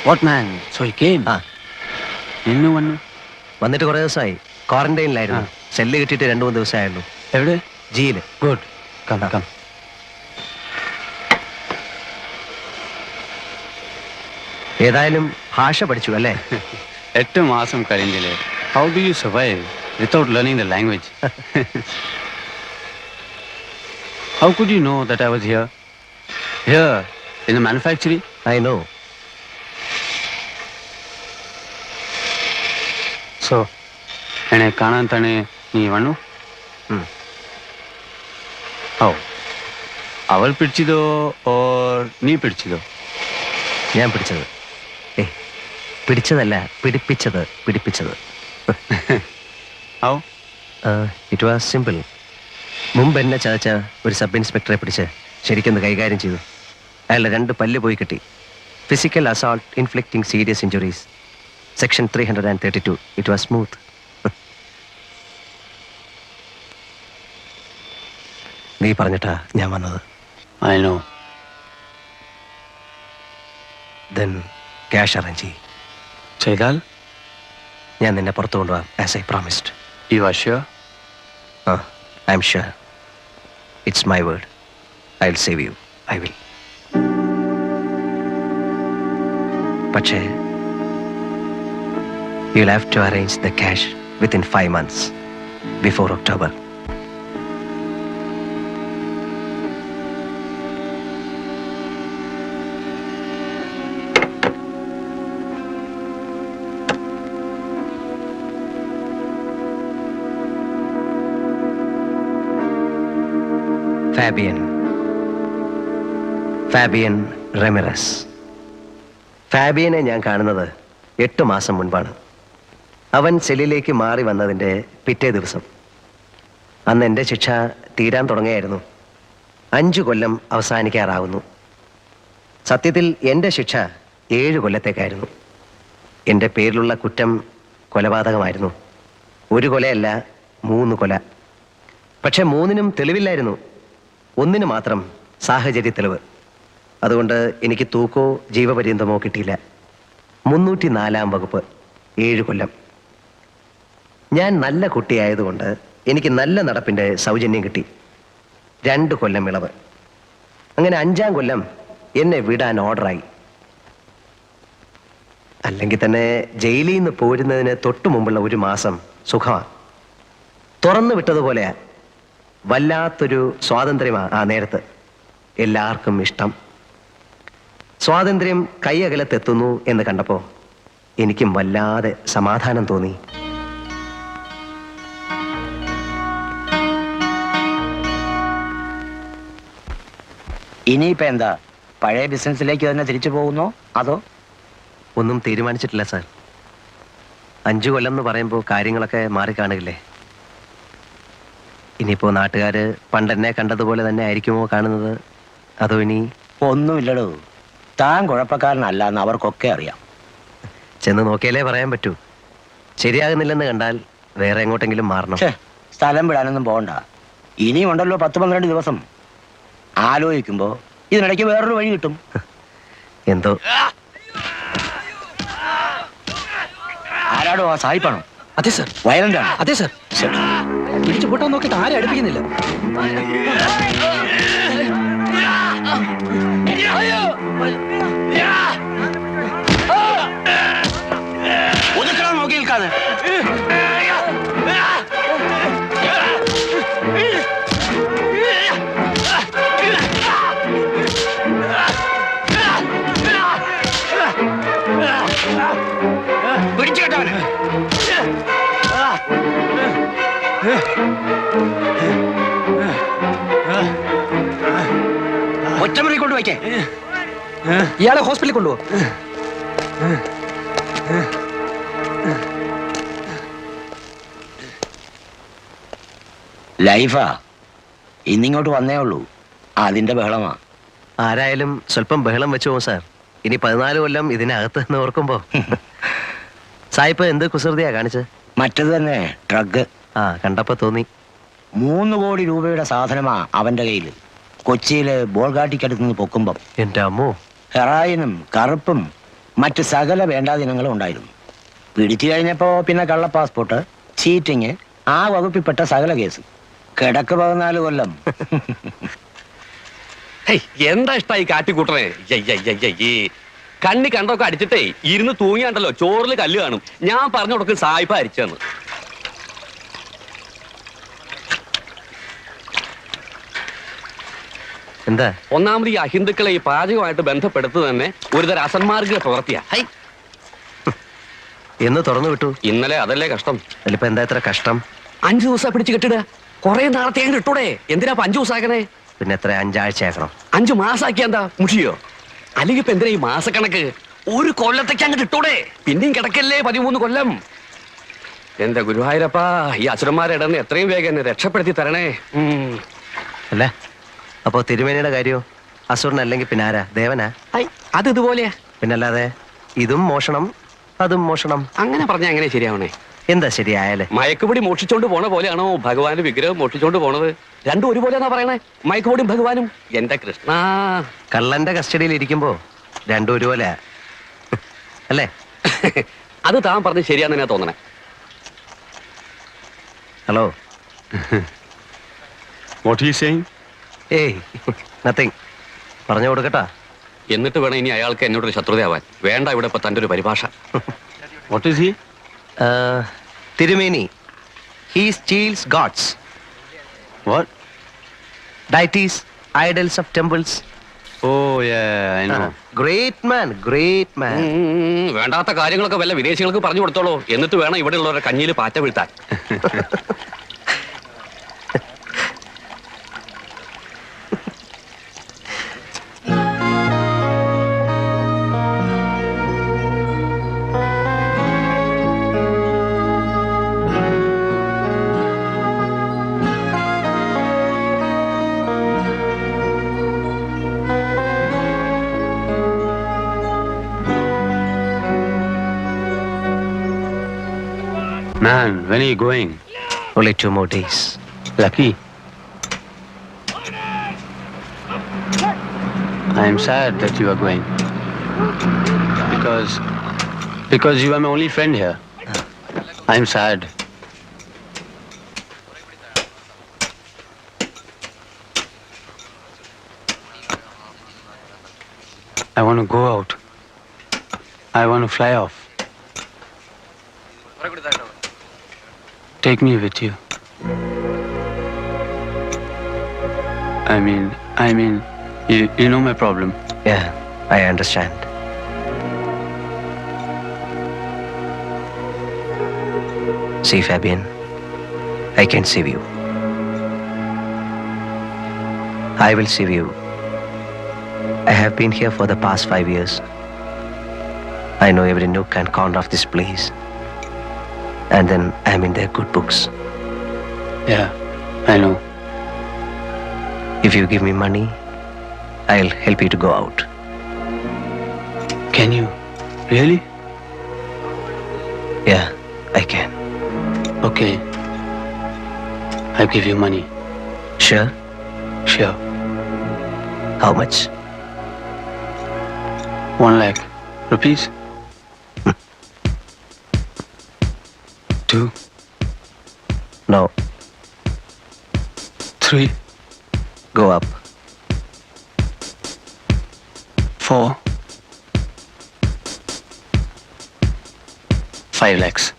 What man? So he came. ഇന്നു വന്നു. വന്നിട്ട് കുറേ ദിവസമായി. ക്വാറന്റൈനിലായിരുന്നു. സെല്ല് കിട്ടിയിട്ട് 2-3 ദിവസമായുള്ളൂ. എവിടെ? ജിയില്. ഗുഡ്. Come come. ഏതായാലും ഭാഷ പഠിച്ചു അല്ലേ? 8 മാസം കഴിഞ്ഞില്ലേ. How do you survive without learning the language? How could you know that I was here? Here in the manufacturing? I know. So, എന്നെ കാണാൻ തന്നെ നീ വന്നു? ഓ, അവൾ പിടിച്ചതോ ഓർ നീ പിടിച്ചതോ? ഞാൻ പിടിച്ചത്. പിടിച്ചതല്ല, പിടിപ്പിച്ചത്. How? It was simple. മുമ്പ് എന്നെ ചതച്ച ഒരു സബ് ഇൻസ്പെക്ടറെ പിടിച്ച് ശരിക്കൊന്ന് കൈകാര്യം ചെയ്തു. അയാളുടെ 2 പല്ല് പോയി കിട്ടി. Physical assault inflicting serious injuries. Section 332. It was smooth. നീ പറഞ്ഞിട്ടാ ഞാൻ വന്നത്. I know. Then cash arrange ചെയ്യും. ചെയ്താൽ ഞാൻ നിന്നെ പുറത്തു കൊണ്ടുപോകാം, as I promised. You are sure? I am sure. It's my word. I'll save you. I will. പക്ഷേ you'll have to arrange the cash within 5 months, before October. Fabian റെമിറസ്. ഫാബിയനെ ഞാൻ കാണുന്നത് 8 മാസം മുൻപാണ്. അവൻ സെല്ലിലേക്ക് മാറി വന്നതിൻ്റെ പിറ്റേ ദിവസം. അന്ന് എൻ്റെ ശിക്ഷ തീരാൻ തുടങ്ങിയായിരുന്നു. 5 കൊല്ലം അവസാനിക്കാറാവുന്നു. സത്യത്തിൽ എൻ്റെ ശിക്ഷ 7 കൊല്ലത്തേക്കായിരുന്നു. എൻ്റെ പേരിലുള്ള കുറ്റം കൊലപാതകമായിരുന്നു. 1 കൊലയല്ല, 3 കൊല. പക്ഷെ 3നും തെളിവില്ലായിരുന്നു. 1 മാത്രം സാഹചര്യ തെളിവ്. അതുകൊണ്ട് എനിക്ക് തൂക്കോ ജീവപര്യന്തമോ കിട്ടിയില്ല. 304-ാം വകുപ്പ്, 7 കൊല്ലം. ഞാൻ നല്ല കുട്ടിയായതുകൊണ്ട് എനിക്ക് നല്ല നടപ്പിൻ്റെ സൗജന്യം കിട്ടി. 2 കൊല്ലം ഇളവ്. അങ്ങനെ 5-ാം കൊല്ലം എന്നെ വിടാൻ ഓർഡറായി. അല്ലെങ്കിൽ തന്നെ ജയിലിൽ നിന്ന് പോരുന്നതിന് തൊട്ടു മുമ്പുള്ള 1 മാസം സുഖമാണ്. തുറന്നു വിട്ടതുപോലെയാ. വല്ലാത്തൊരു സ്വാതന്ത്ര്യമാണ് ആ നേരത്ത്. എല്ലാവർക്കും ഇഷ്ടം. സ്വാതന്ത്ര്യം കൈയകലത്തെത്തുന്നു എന്ന് കണ്ടപ്പോൾ എനിക്കും വല്ലാതെ സമാധാനം തോന്നി. ഇനിയിപ്പോ എന്താ, പഴയ ബിസിനസ്സിലേക്ക് തന്നെ തിരിച്ചു പോകുന്നോ അതോ? ഒന്നും തീരുമാനിച്ചിട്ടില്ല സാർ. 5 കൊല്ലം എന്ന് പറയുമ്പോൾ കാര്യങ്ങളൊക്കെ മാറിക്കാണുകയില്ലേ. ഇനിയിപ്പോൾ നാട്ടുകാർ പണ്ടെന്നെ കണ്ടതുപോലെ തന്നെ ആയിരിക്കുമോ കാണുന്നത്, അതോ ഇനി? ഒന്നുമില്ലടോ, താൻ കുഴപ്പക്കാരനല്ല എന്ന് അവർക്കൊക്കെ അറിയാം. ചെന്ന് നോക്കിയാലേ പറയാൻ പറ്റൂ. ശരിയാകുന്നില്ലെന്ന് കണ്ടാൽ വേറെ എങ്ങോട്ടെങ്കിലും മാറണം. സ്ഥലം വിടാനൊന്നും പോകണ്ട. ഇനിയും ഉണ്ടല്ലോ 10-12 ദിവസം. ആലോചിക്കുമ്പോ ഇതിനിടയ്ക്ക് വേറൊരു വഴി കിട്ടും. എന്തോ. ആരാടോ? ആ സായിപ്പാണോ? അതെ സർ. വയലന്റ് ആണ്? അതെ സർ. പിടിച്ചു പൊട്ടാൻ നോക്കിയിട്ട് ആരും അടുപ്പിക്കുന്നില്ല. ഒതുക്കണം, നോക്കി നിൽക്കാതെ. പിടിച്ചു കേട്ടവന്. ഒറ്റമുറി കൊണ്ട് വയ്ക്കേ. ഇയാളെ ഹോസ്പിറ്റലിൽ കൊണ്ടുപോ. ലൈഫാ ഇന്നിങ്ങോട്ട് വന്നേ ഉള്ളൂ, അതിന്റെ ബഹളമാ. ആരായാലും സ്വല്പം ബഹളം വെച്ചു പോകും സാർ. ഇനി 14 കൊല്ലം ഇതിനകത്ത് നിന്ന് ഓർക്കുമ്പോ. സായിപ്പ് എന്ത് കുസൃതിയാ കാണിച്ചത്? മറ്റത് തന്നെ, ഡ്രഗ്. കണ്ടപ്പോ തോന്നി. 3 കോടി രൂപയുടെ സാധനമാ അവന്റെ കയ്യിൽ. കൊച്ചിയില് ബോൾഗാട്ടിക്കടുത്ത് നിന്ന് പൊക്കുമ്പം. എന്റെ അമ്മോ. ഹെറായിനും കറുപ്പും മറ്റ് സകല വേണ്ടാദിനങ്ങളും ഉണ്ടായിരുന്നു. പിടിച്ചു കഴിഞ്ഞപ്പോ പിന്നെ കള്ള പാസ്പോർട്ട്, ചീറ്റിങ്, ആ വകുപ്പിൽപ്പെട്ട സകല കേസ്. കിടക്ക് 14 കൊല്ലം. എന്താ ഇഷ്ടായി കാറ്റിക്കൂട്ടണേ? കണ്ണി കണ്ടൊക്കെ അടിച്ചിട്ടേ ഇരുന്ന് തൂങ്ങിയാണ്ടല്ലോ ചോറിൽ കല്ല് കാണും. ഞാൻ പറഞ്ഞു കൊടുക്കും സായിപ്പ അരിച്ചെന്ന്. എന്താ? ഒന്നാമത് ഈ അഹിന്ദുക്കളെ ഈ പാചകമായിട്ട് ബന്ധപ്പെടുത്തു തന്നെ ഒരുതരം അസന്മാർഗ പ്രവർത്തിയാ. എന്ന് തുറന്നു വിട്ടു. ഇന്നലെ അതല്ലേ കഷ്ടം. അതിലിപ്പോ എന്താ ഇത്ര കഷ്ടം? 5 ദിവസം പിടിച്ച് കെട്ടിടുക. കുറെ നാളത്തെ കിട്ടൂടെ? എന്തിനാ 5 ദിവസം ആക്കണേ? പിന്നെ എത്ര 5 ആഴ്ച ആക്കണം? 5 മാസാക്കിയ എന്താ മുഷിയോ? അല്ലെങ്കിൽ ഇപ്പൊ എന്തിനാ ഈ മാസക്കണക്ക്? ഒരു കൊല്ലത്തേക്ക് അങ്ങോട്ട് ഇട്ടൂടെ? പിന്നെയും കിടക്കല്ലേ 13 കൊല്ലം. എന്റെ ഗുരുവായൂരപ്പാ, ഈ അസുരന്മാരെ ഇടന്ന് എത്രയും വേഗം എന്നെ രക്ഷപ്പെടുത്തി തരണേ. അല്ല, അപ്പോ തിരുമേനിയുടെ കാര്യോ? അസുരനല്ലെങ്കിൽ പിന്നെ ആരാ? ദേവനാ? അത് ഇതുപോലെയാ. പിന്നല്ലാതെ ഇതും മോഷണം അതും മോഷണം. അങ്ങനെ പറഞ്ഞാ എങ്ങനെ ശരിയാവണേ? എന്താ ശരിയായാലേ? മയക്കുപിടി മോഷിച്ചോണ്ട് പോണ പോലെയാണോ ഭഗവാന്റെ വിഗ്രഹം മോഷിച്ചോണ്ട് പോണത്? രണ്ടും ഒരുപോലെയാണോ പറയണേ? മയക്കുപിടിയും ഭഗവാനും. എന്റെ കൃഷ്ണ, കള്ളന്റെ കസ്റ്റഡിയിൽ ഇരിക്കുമ്പോ രണ്ടും ഒരുപോലെ അല്ലേ? അത് താൻ പറഞ്ഞ് ശരിയാന്ന് തോന്നണേ. Hello, What are you saying? ഏയ് നത്തിങ്. പറഞ്ഞു കൊടുക്കട്ടാ. എന്നിട്ട് വേണം ഇനി അയാൾക്ക് എന്നോടൊരു ശത്രുതയാവാൻ. വേണ്ട ഇവിടെ ഇപ്പൊ തന്റെ ഒരു പരിഭാഷ. What is he? തിരുമേനി, he steals gods, What? deities, idols of temples. Oh, yeah, I know. Great man, great man. വേണ്ടാത്ത കാര്യങ്ങളൊക്കെ വല്ല വിദേശികൾക്ക് പറഞ്ഞു കൊടുത്തോളൂ. എന്നിട്ട് വേണം ഇവിടെ ഉള്ളവരുടെ കഞ്ഞിയിൽ പാറ്റ വീഴ്ത്താൻ. Man, when are you going? Only 2 more days. Lucky. I am sad that you are going. Because you are my only friend here. I am sad. I want to go out. I want to fly off. Take me with you. I mean, you know my problem. Yeah, I understand. See, Fabian, I can save you. I will save you. I have been here for the past 5 years. I know every nook and corner of this place. And then I'm in their good books. Yeah, I know. If you give me money, I'll help you to go out. Can you? Really? Yeah, I can. Okay. I'll give you money. Sure? Sure. How much? 1 lakh rupees. 2, No, 3, go up. 4, 5 lakhs.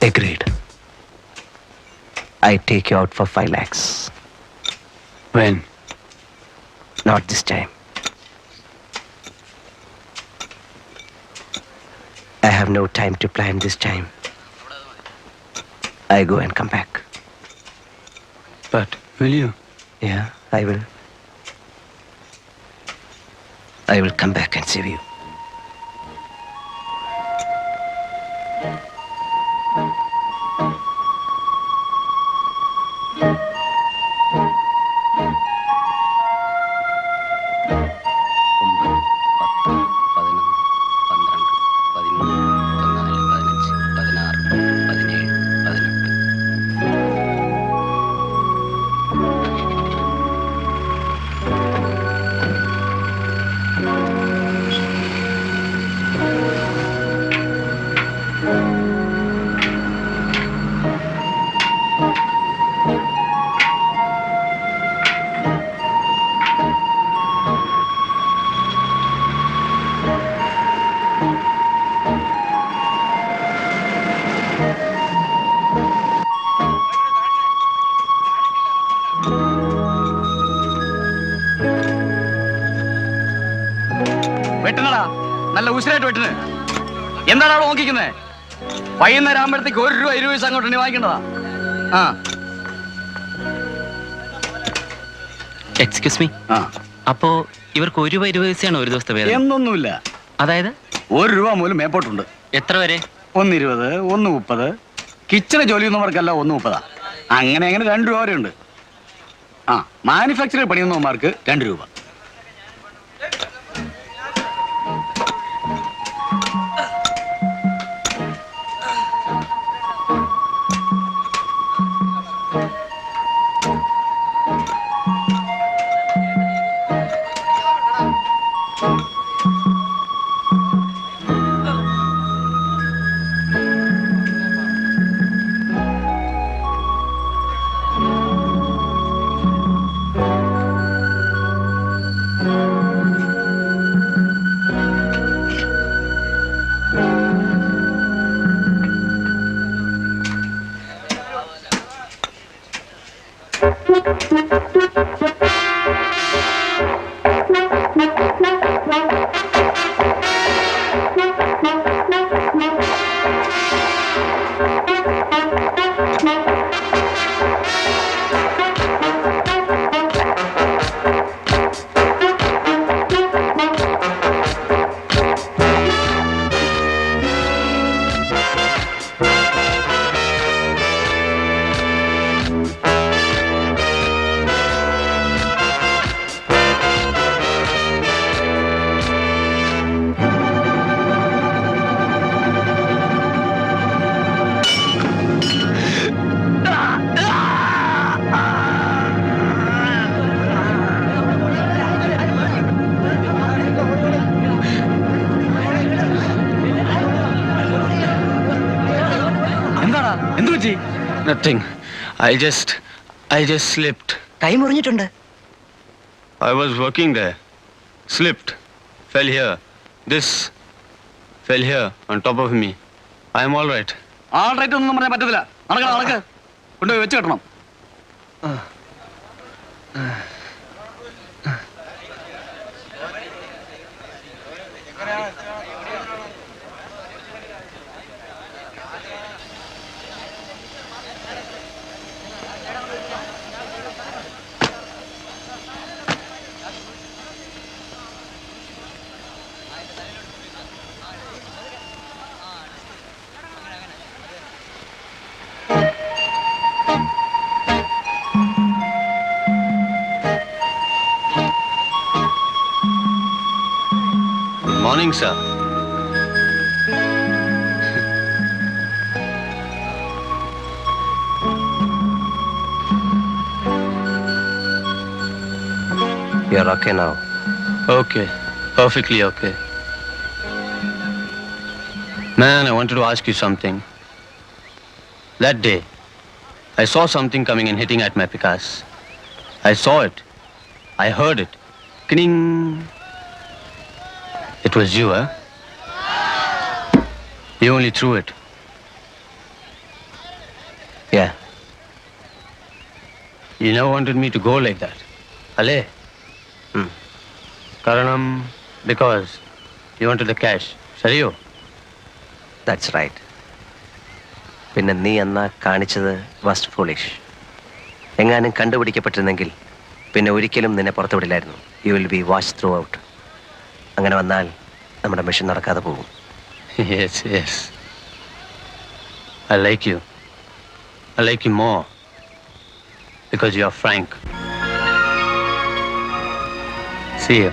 Agreed. I take you out for 5 lakhs. When? Not this time. I have no time to plan this time. I go and come back. But will you? Yeah, I will. I will come back and save you. മര്യാദയായിട്ട് വെട്ടിന്. എന്താണ് അവിടെ നോക്കിക്കുന്നേ? വൈകുന്നേരം ആകുമ്പോഴത്തേക്ക് 1 രൂപ 20 പൈസ അങ്ങോട്ട് വാങ്ങിക്കേണ്ടതാ. ആ excuse me, ആ അപ്പോ ഇവർക്ക് 1 രൂപ 20 പൈസയാണ് ഒരു ദിവസത്തെ വേതനം? എന്നൊന്നുമില്ല. അതായത് 1 രൂപ മൂലം മേപ്പോട്ടുണ്ട്. എത്ര വരെ? 1.20, 1.30. കിച്ചണ് ജോലി ചെയ്യുന്നവർക്കല്ല 1.30. അങ്ങനെ 2 രൂപ വരെ ഉണ്ട്. ആ മാനുഫാക്ചറിംഗ് പണിയുന്നവന്മാർക്ക് 2 രൂപ. Nothing. I just slipped. കൈ മുറിഞ്ഞിട്ടുണ്ട്. I was working there. Slipped. Fell here. This fell here on top of me. I am all right. All right ഒന്നും പറയാൻ പറ്റത്തില്ല. നടക്ക് കൊണ്ടുപോയി വെച്ച് കെട്ടണം. Morning, sir. You're okay now. Okay. Perfectly okay. Man, I wanted to ask you something. That day, I saw something coming and hitting at my Picasso. I saw it. I heard it. Kning. It was you, huh? You only threw it. Yeah. You never wanted me to go like that. Ale? Karanam, because you wanted the cash. Sariyo? That's right. പിന്നെ നീ എന്നാ കാണിച്ചത് was foolish. എങ്ങാനും കണ്ടുപിടിക്കപ്പെട്ടിരുന്നെങ്കിൽ പിന്നെ ഒരിക്കലും നിന്നെ പുറത്തു വിടില്ലായിരുന്നു. You will be watch throughout. അങ്ങനെ വന്നാൽ നമ്മുടെ മിഷൻ നടക്കാതെ പോകും. Yes. I like you. I like you more. Because you are frank. See you.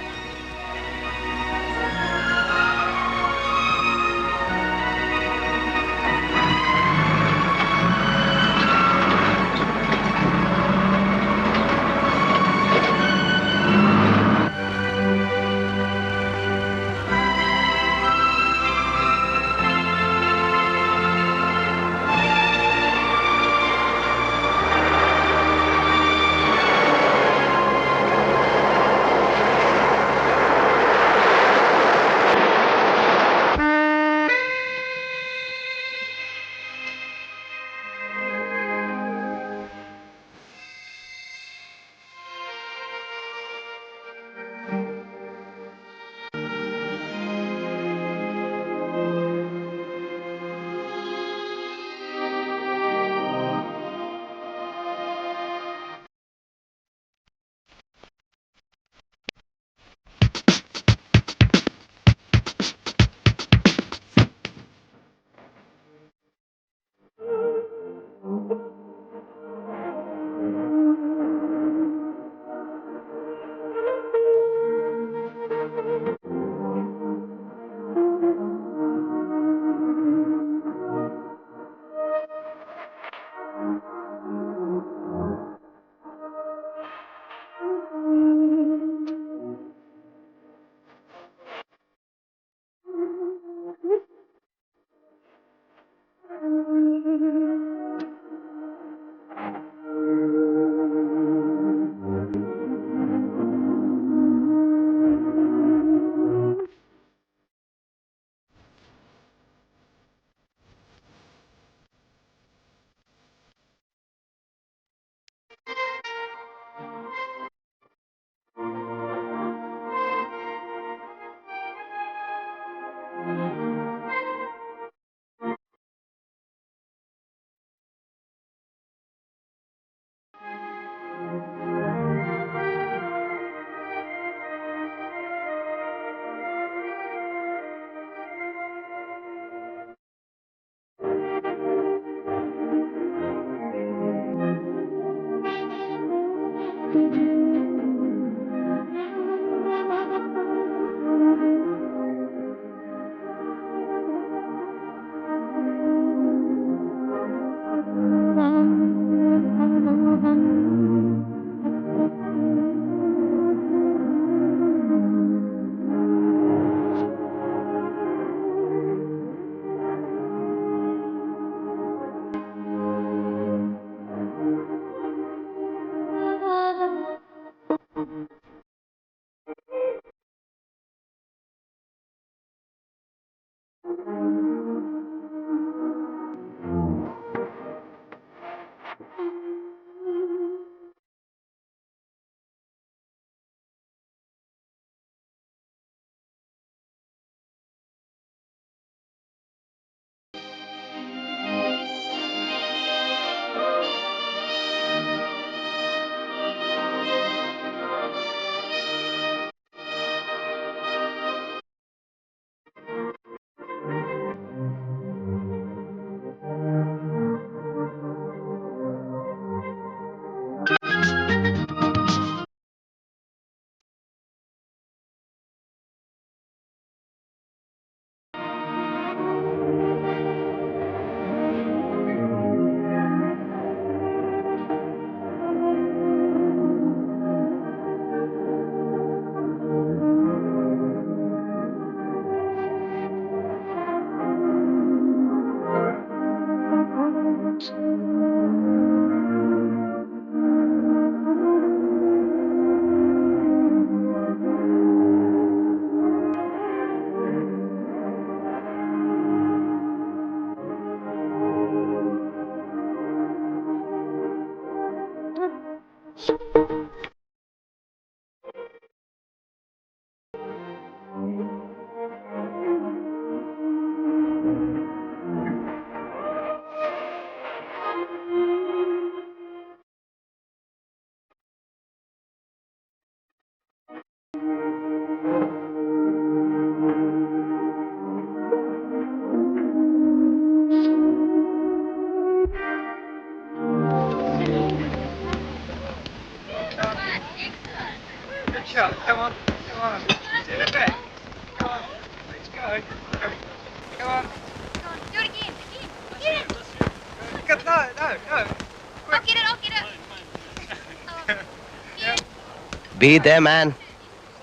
Be there, man.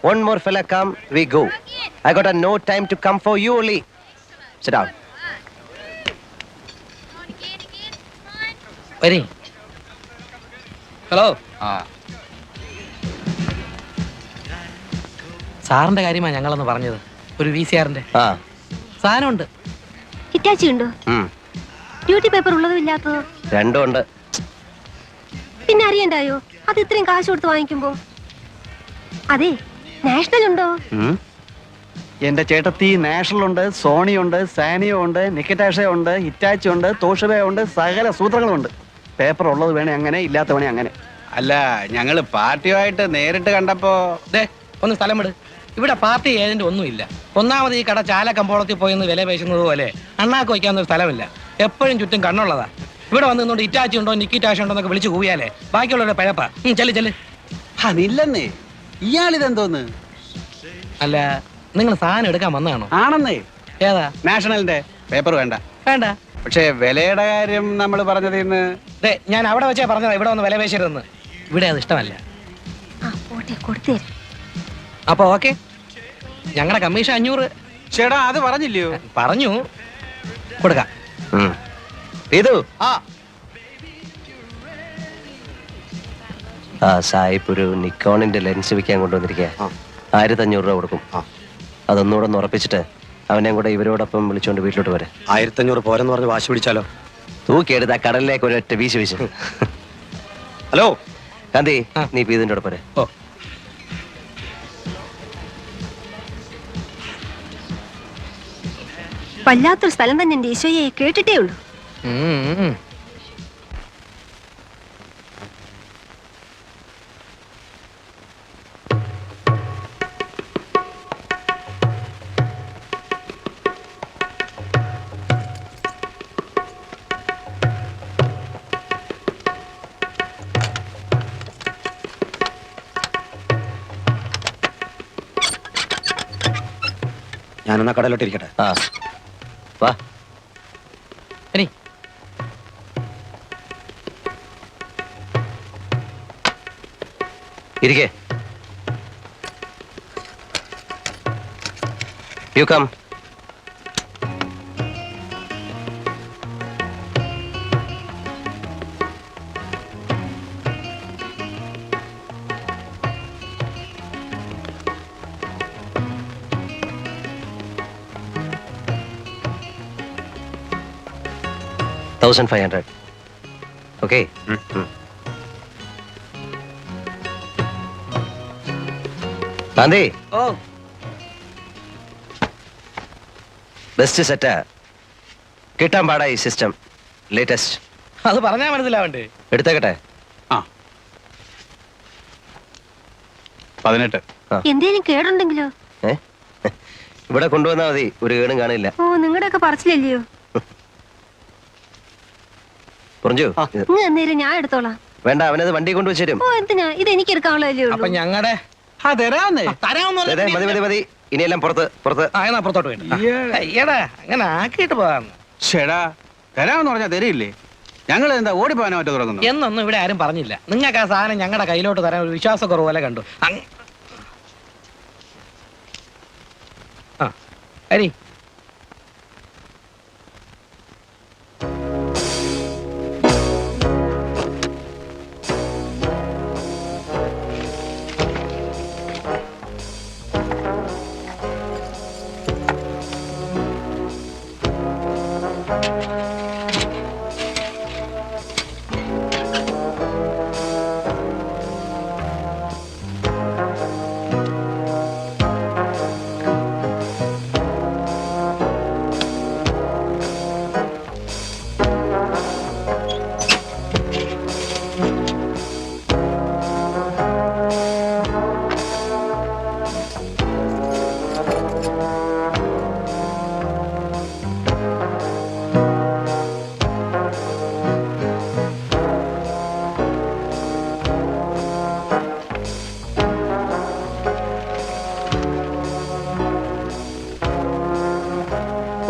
One more fella come, we go. I got no time to come for you only. Sit down. വരി. Hello. സാറിന്റെ കാര്യമാണ് ഞങ്ങളൊന്ന് പറഞ്ഞത്. ഒരു VCRന്റെ ആ. സാധനമുണ്ട്. Hitachi ഉണ്ടോ? Duty paper ഉള്ളതും ഇല്ലാത്തതോ? രണ്ടും ഉണ്ട്. പിന്നെ അറിയണ്ടായോ അത് ഇത്രയും കാശ് കൊടുത്ത് വാങ്ങിക്കുമ്പോ? അതെ, നാഷണൽ ഉണ്ടോ? എന്റെ ചേട്ടത്തി നാഷണൽ ഉണ്ട്, സോണി ഉണ്ട്, സാനിയോ ഉണ്ട്, നിക്കറ്റാഷ ഉണ്ട്, ഹിറ്റാച്ചി ഉണ്ട്, തോഷബ ഉണ്ട്, സകല സൂത്രങ്ങളും ഉണ്ട്. പേപ്പർ ഉള്ളത് വേണേ അങ്ങനെ, ഇല്ലാത്ത വേണേ അങ്ങനെ. അല്ല, ഞങ്ങള് പാർട്ടിയുമായിട്ട് നേരിട്ട് കണ്ടപ്പോ ഒന്ന് സ്ഥലം വിട്. ഇവിടെ പാർട്ടി ഏജന്റ് ഒന്നുമില്ല. ഒന്നാമത് ഈ കട ചാല കമ്പോളത്തിൽ പോയെന്ന് വില പേശുന്നത് പോലെ അണ്ണാക്ക് വയ്ക്കാവുന്ന ഒരു സ്ഥലമില്ല. എപ്പോഴും ചുറ്റും കണ്ണുള്ളതാ. ഇവിടെ വന്ന് നിന്നോണ്ട് ഇറ്റാച്ചി ഉണ്ടോ നിക്കിറ്റാഷ ഉണ്ടോ എന്നൊക്കെ വിളിച്ചു കൂവിയാലേ ബാക്കിയുള്ളവരുടെ പഴപ്പാ. ചെല്ല് ചെല്ല്. അതില്ലെന്നേ, ഇയാളിതെന്തോന്ന്? അല്ല, നിങ്ങൾ സാധനം എടുക്കാൻ വന്നതാണോ? ആണെന്നേ. ഏതാ? നാഷണലിന്റെ പേപ്പർ വേണ്ട. വേണ്ട. പക്ഷേ വിലയുടെ കാര്യം നമ്മൾ പറഞ്ഞത് ഇന്ന് ഞാൻ അവിടെ വെച്ചാ പറഞ്ഞതാ ഇവിടെ ഒന്ന് വില പേശരുതെന്ന്. ഇവിടെ അത് ഇഷ്ടമല്ല. അപ്പൊ ഓക്കെ, ഞങ്ങളുടെ കമ്മീഷൻ 500. ചേട്ടാ അത് പറഞ്ഞില്ലയോ? പറഞ്ഞു, കൊടുക്കാം. ഇതു ആ ആ സായിപ്പ് ഒരു നിക്കോണിന്റെ ലെൻസ് വിൽക്കാൻ കൊണ്ടുവന്നിരിക്കുക. 1500 രൂപ കൊടുക്കും. അതൊന്നുകൂടെ ഒന്ന് ഉറപ്പിച്ചിട്ട് അവനെയും കൂടെ ഇവരോടൊപ്പം വിളിച്ചോണ്ട് വീട്ടിലോട്ട് വരെ. 1500 പോരെന്ന് പറഞ്ഞ് വാശി പിടിച്ചാലോ? തൂക്കിയെടുത്ത് ആ കടലിലേക്ക് ഒരൊറ്റ വീശ് വീശ്. ഹലോ കാന്തി, നീ ഇതിന്റെ കൂടെ പോരെ. ഓ, വല്ലാത്തൊരു സ്ഥലം തന്നെ എന്റെ ഈശോയെ, കേട്ടിട്ടേ ഉള്ളൂ. ഞാനെന്നാ കടയിലോട്ടിരിക്കട്ടെ. ആ വാ. ഇനി ഇരിക്കേ. You come. $1,500. Okay. Gandhi, oh best സെറ്റാ. കിട്ടാൻ പാടാ ഈ സിസ്റ്റം. ലേറ്റസ്റ്റ്. അത് പറഞ്ഞാ മനസ്സിലാവണ്ടേ? എടുത്തേക്കട്ടെ. 18. എന്തേലും കേടുണ്ടെങ്കിലോ? ഏ ഇവിടെ കൊണ്ടുവന്നാ മതി, ഒരു കേടും കാണില്ല. ഓ നിങ്ങളുടെ ഒക്കെ പറച്ചില്ലല്ലയോ? പറഞ്ഞു നിങ്ങൾ എന്നേലും ഞാൻ എടുത്തോളാം. വേണ്ട, അവനത് വണ്ടി കൊണ്ടുവച്ചു. ഓ എന്തിനാ, ഇത് എനിക്ക് എടുക്കാനുള്ളതല്ലേ അപ്പൊ ഉള്ളൂ. ഞങ്ങളുടെ തരാന്നേ. മതി മതി മതി, ഇനിയെല്ലാം പുറത്ത് പുറത്ത്. അപ്പുറത്തോട്ട് വേണ്ട. അയ്യടാ, അങ്ങനെ ആക്കിയിട്ട് പോകാന്ന് ചേടാ, തരാമെന്ന് പറഞ്ഞാൽ തരില്ലേ? ഞങ്ങൾ എന്താ ഓടിപ്പോകാനോ മറ്റോ തുടങ്ങുന്നു? എന്നൊന്നും ഇവിടെ ആരും പറഞ്ഞില്ല. നിങ്ങൾക്ക് ആ സാധനം ഞങ്ങളുടെ കയ്യിലോട്ട് തരാൻ ഒരു വിശ്വാസക്കുറവ് പോലെ കണ്ടു. അരി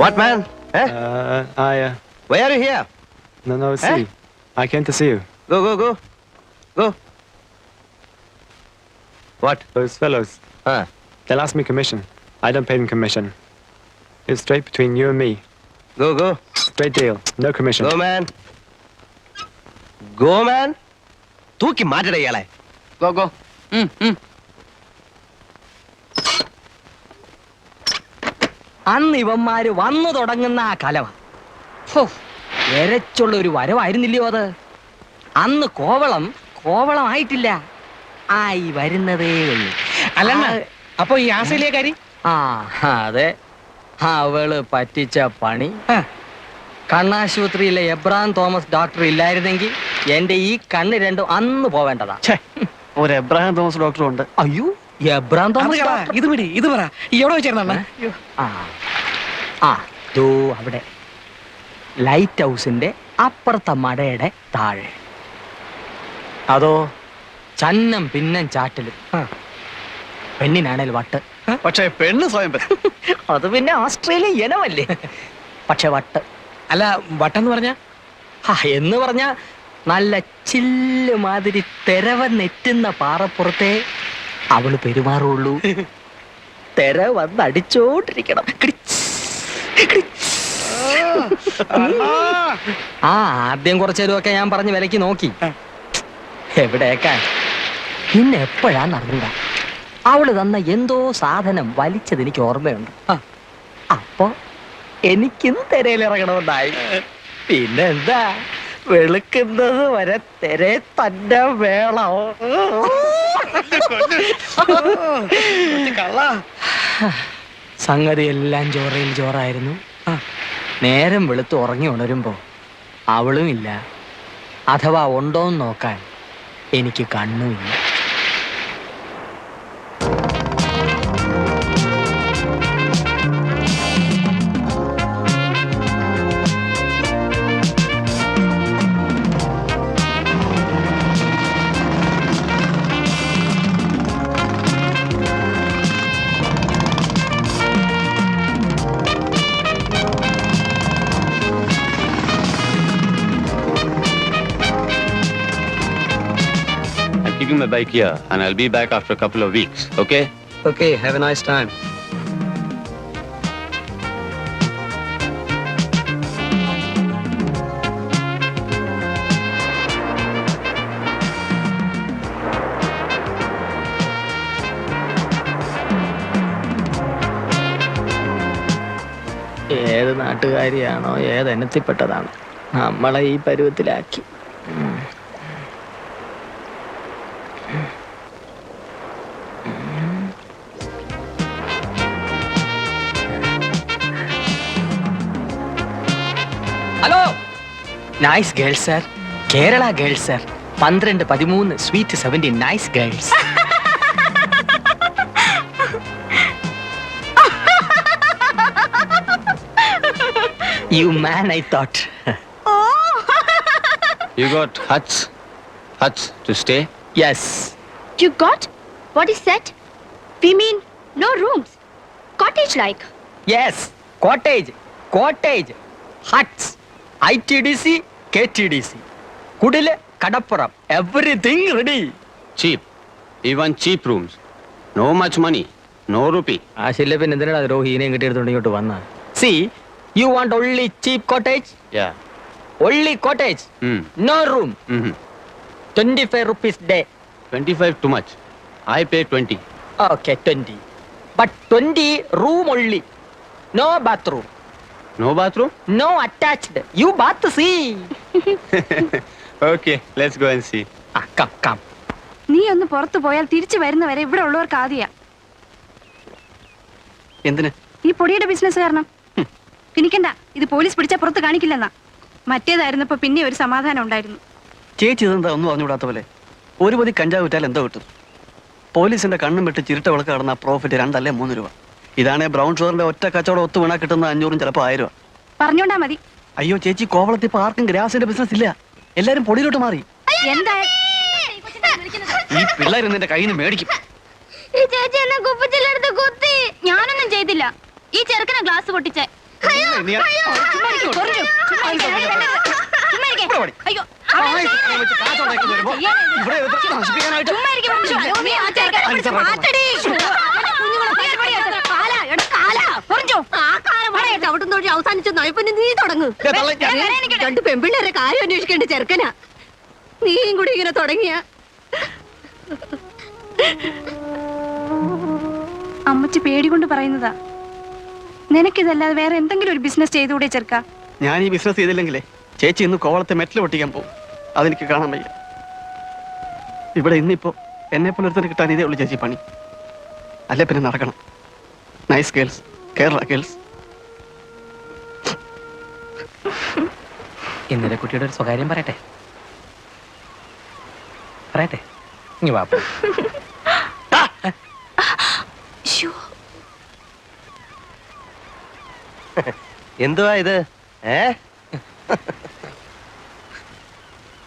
What man? Eh? Why are you here? No, see. I came to see you. Go, go, go. Go. What? Those fellows, they'll ask me commission. I don't pay them commission. It's straight between you and me. Go, go. Straight deal. No commission. Go, man. Go, man. തൂക്കി മാറ്റട ഇയാളെ. Go go. അന്ന് ഇവന്മാര് വന്നു തുടങ്ങുന്ന ആ കലവ എരച്ചുള്ള ഒരു വരവായിരുന്നില്ലയോ അത്? അന്ന് കോവളമായിട്ടില്ല, ആയി വരുന്നതേ ഉള്ളൂ. അല്ല, അപ്പൊ ഈ ആസ്ട്രേലിയക്കാരി? ആ അതെ, അവള് പറ്റിച്ച പണി. കണ്ണാശുപത്രിയിലെ എബ്രഹാം തോമസ് ഡോക്ടർ ഇല്ലായിരുന്നെങ്കിൽ എന്റെ ഈ കണ്ണ് രണ്ടും അന്ന് പോവേണ്ടതാ. ഒരു എബ്രഹാം തോമസ് ഡോക്ടറും ഉണ്ട്. അയ്യോ, എബ്രഹാം തോമസ് ഡോക്ടർ? ഇത് പിടി, ഇത് പറ. എവിടെ വെച്ചിരുന്ന? ദോ അവിടെ ലൈറ്റ് ഹൗസിന്റെ അപ്പുറത്തെ മടയുടെ താഴെ. അതോ ചന്നം പിന്നം ചാറ്റലും. പെണ്ണിനാണേൽ വട്ട്. പക്ഷേ പെണ്ണ് സ്വയം അത് പിന്നെ ഓസ്ട്രേലിയൻ ഇനമല്ലേ. പക്ഷെ വട്ട്. അല്ല, വട്ടെന്ന് പറഞ്ഞ എന്ന് പറഞ്ഞ നല്ല ചില്ല് മാതിരി തെരവ നെറ്റുന്ന പാറപ്പുറത്തെ അവള് പെരുമാറുള്ളൂ. തെര വന്ന് അടിച്ചോണ്ടിരിക്കണം. ആദ്യം കുറച്ചേരുമൊക്കെ ഞാൻ പറഞ്ഞ് വിലക്ക് നോക്കി, എവിടേക്കാൻ. പിന്നെ എപ്പോഴാന്ന് അറിഞ്ഞൂടാ അവള് തന്ന എന്തോ സാധനം വലിച്ചത് എനിക്ക് ഓർമ്മയുണ്ട്. അപ്പൊ എനിക്കും തെരയിലിറങ്ങണമെന്നായി. പിന്നെ എന്താ, വെളുക്കുന്നത് വരെ തെരെ തന്നെ വേണം. സംഗതി എല്ലാം ചോറയിൽ ചോറായിരുന്നു. നേരം വെളുത്ത് ഉറങ്ങി ഉണരുമ്പോ അവളും ഇല്ല, അഥവാ ഉണ്ടോന്ന് നോക്കാൻ എനിക്ക് കണ്ണുമില്ല. leaving my bike here and I'll be back after a couple of weeks, okay? Okay, have a nice time. ഏത് നാട്ടുകാരിയാണോ ഏത് ഇനത്തിൽപ്പെട്ടതാണ് നമ്മളെ ഈ പരുവത്തിലാക്കി. Hello, nice girls sir, Kerala girls sir, 12, 13, sweet 17, nice girls. You man, I thought. You got huts? Huts to stay? Yes. You got? What is that? We mean no rooms. Cottage like. Yes. Cottage. Cottage. Huts. ITDC, KTDC. Kudile, Kadappuram. Everything ready. Cheap. Even cheap rooms. No much money. No rupee. ആശില്ലപ്പൻ എന്തിനാ രോഹിനെ കിട്ടിയെടുത്തോണ്ട് ഇങ്ങോട്ട് വന്ന? See, you want only cheap cottage? Yeah. Only cottage. No room. 25 rupees day. 25 too much. I pay 20. Okay, 20. But 20 room only. No bathroom. No bathroom? No attached. You bath see. Okay, let's go and see. Come, come. നീ ഒന്ന് പുറത്തു പോയാൽ തിരിച്ചു വരുന്നവരെ ഇവിടെ ഉള്ളവർക്ക് ആദ്യ എന്തിന്? ഈ പൊടിയുടെ ബിസിനസ് കാരണം. പിനിക്കണ്ട, ഇത് പോലീസ് പിടിച്ചാൽ പുറത്ത് കാണിക്കില്ലെന്നാ. മറ്റേതായിരുന്നപ്പോ പിന്നെ ഒരു സമാധാനം ഉണ്ടായിരുന്നു. ചേച്ചി ഇതെന്താ ഒന്നും അറിഞ്ഞുകൂടാത്ത പോലെ? ഒരു പൊതി കഞ്ചാവ് വിറ്റാൽ എന്തോ കിട്ടും? പോലീസിന്റെ കണ്ണും വിട്ട് ചിരുട്ട വിളക്ക് കടന്ന പ്രോഫിറ്റ് 2 അല്ലേ 3 രൂപ. ഇതാണേ ബ്രൗൺ ഷുഗറിന്റെ ഒറ്റ കച്ചവടം ഒത്തു വീണാ കിട്ടുന്ന 500 ചിലപ്പോൾ 1000 രൂപ. പറഞ്ഞോണ്ടാ മതി. അയ്യോ ചേച്ചി, കോവളത്തിൽ ഇപ്പൊ ആർക്കും ഗ്രാസിന്റെ ബിസിനസ് ഇല്ല. എല്ലാരും പൊടിയിലോട്ട് മാറി. എന്താ ഈ പിള്ളേർ നിന്റെ കയ്യിൽ നിന്ന് മേടിക്കും. ഈ ചേച്ചി എന്നെ കുപ്പിച്ചില്ലെടുത്ത് കുത്തി. ഞാനൊന്നും ചെയ്തില്ല. ഈ ചെറുക്കനെ ഗ്ലാസ് പൊട്ടിച്ചേ. അവസാനിച്ച നയപ്പന്നെ നീ തുടങ്ങ്. 2 പെൺപിള്ളേരെ കാര്യം അന്വേഷിക്കേണ്ട ചെറുക്കനാ. നീയും കൂടി ഇങ്ങനെ തുടങ്ങിയ. അമ്മച്ചി പേടി കൊണ്ട് പറയുന്നതാ. നിനക്കിതല്ലാതെ വേറെ എന്തെങ്കിലും ഒരു ബിസിനസ് ചെയ്തുകൂടെ ചെറുക്ക? ഞാൻ ഈ ബിസിനസ് ചെയ്തില്ലെങ്കിലേ ചേച്ചി ഇന്ന് കോവളത്തെ മെറ്റൽ പൊട്ടിക്കാൻ പോകും. അതെനിക്ക് കാണാൻ വയ്യ. ഇവിടെ ഇന്നിപ്പോ എന്നെ പോലെ ഒരുത്തന്നെ കിട്ടാൻ ഇതേ ഉള്ളൂ ചേച്ചി പണി. അല്ലെ പിന്നെ നടക്കണം. Nice girls, Kerala girls. ഇന്നലെ കുട്ടിയുടെ ഒരു സ്വകാര്യം പറയട്ടെ. ഇനി വാ. എന്തുവാ ഇത്?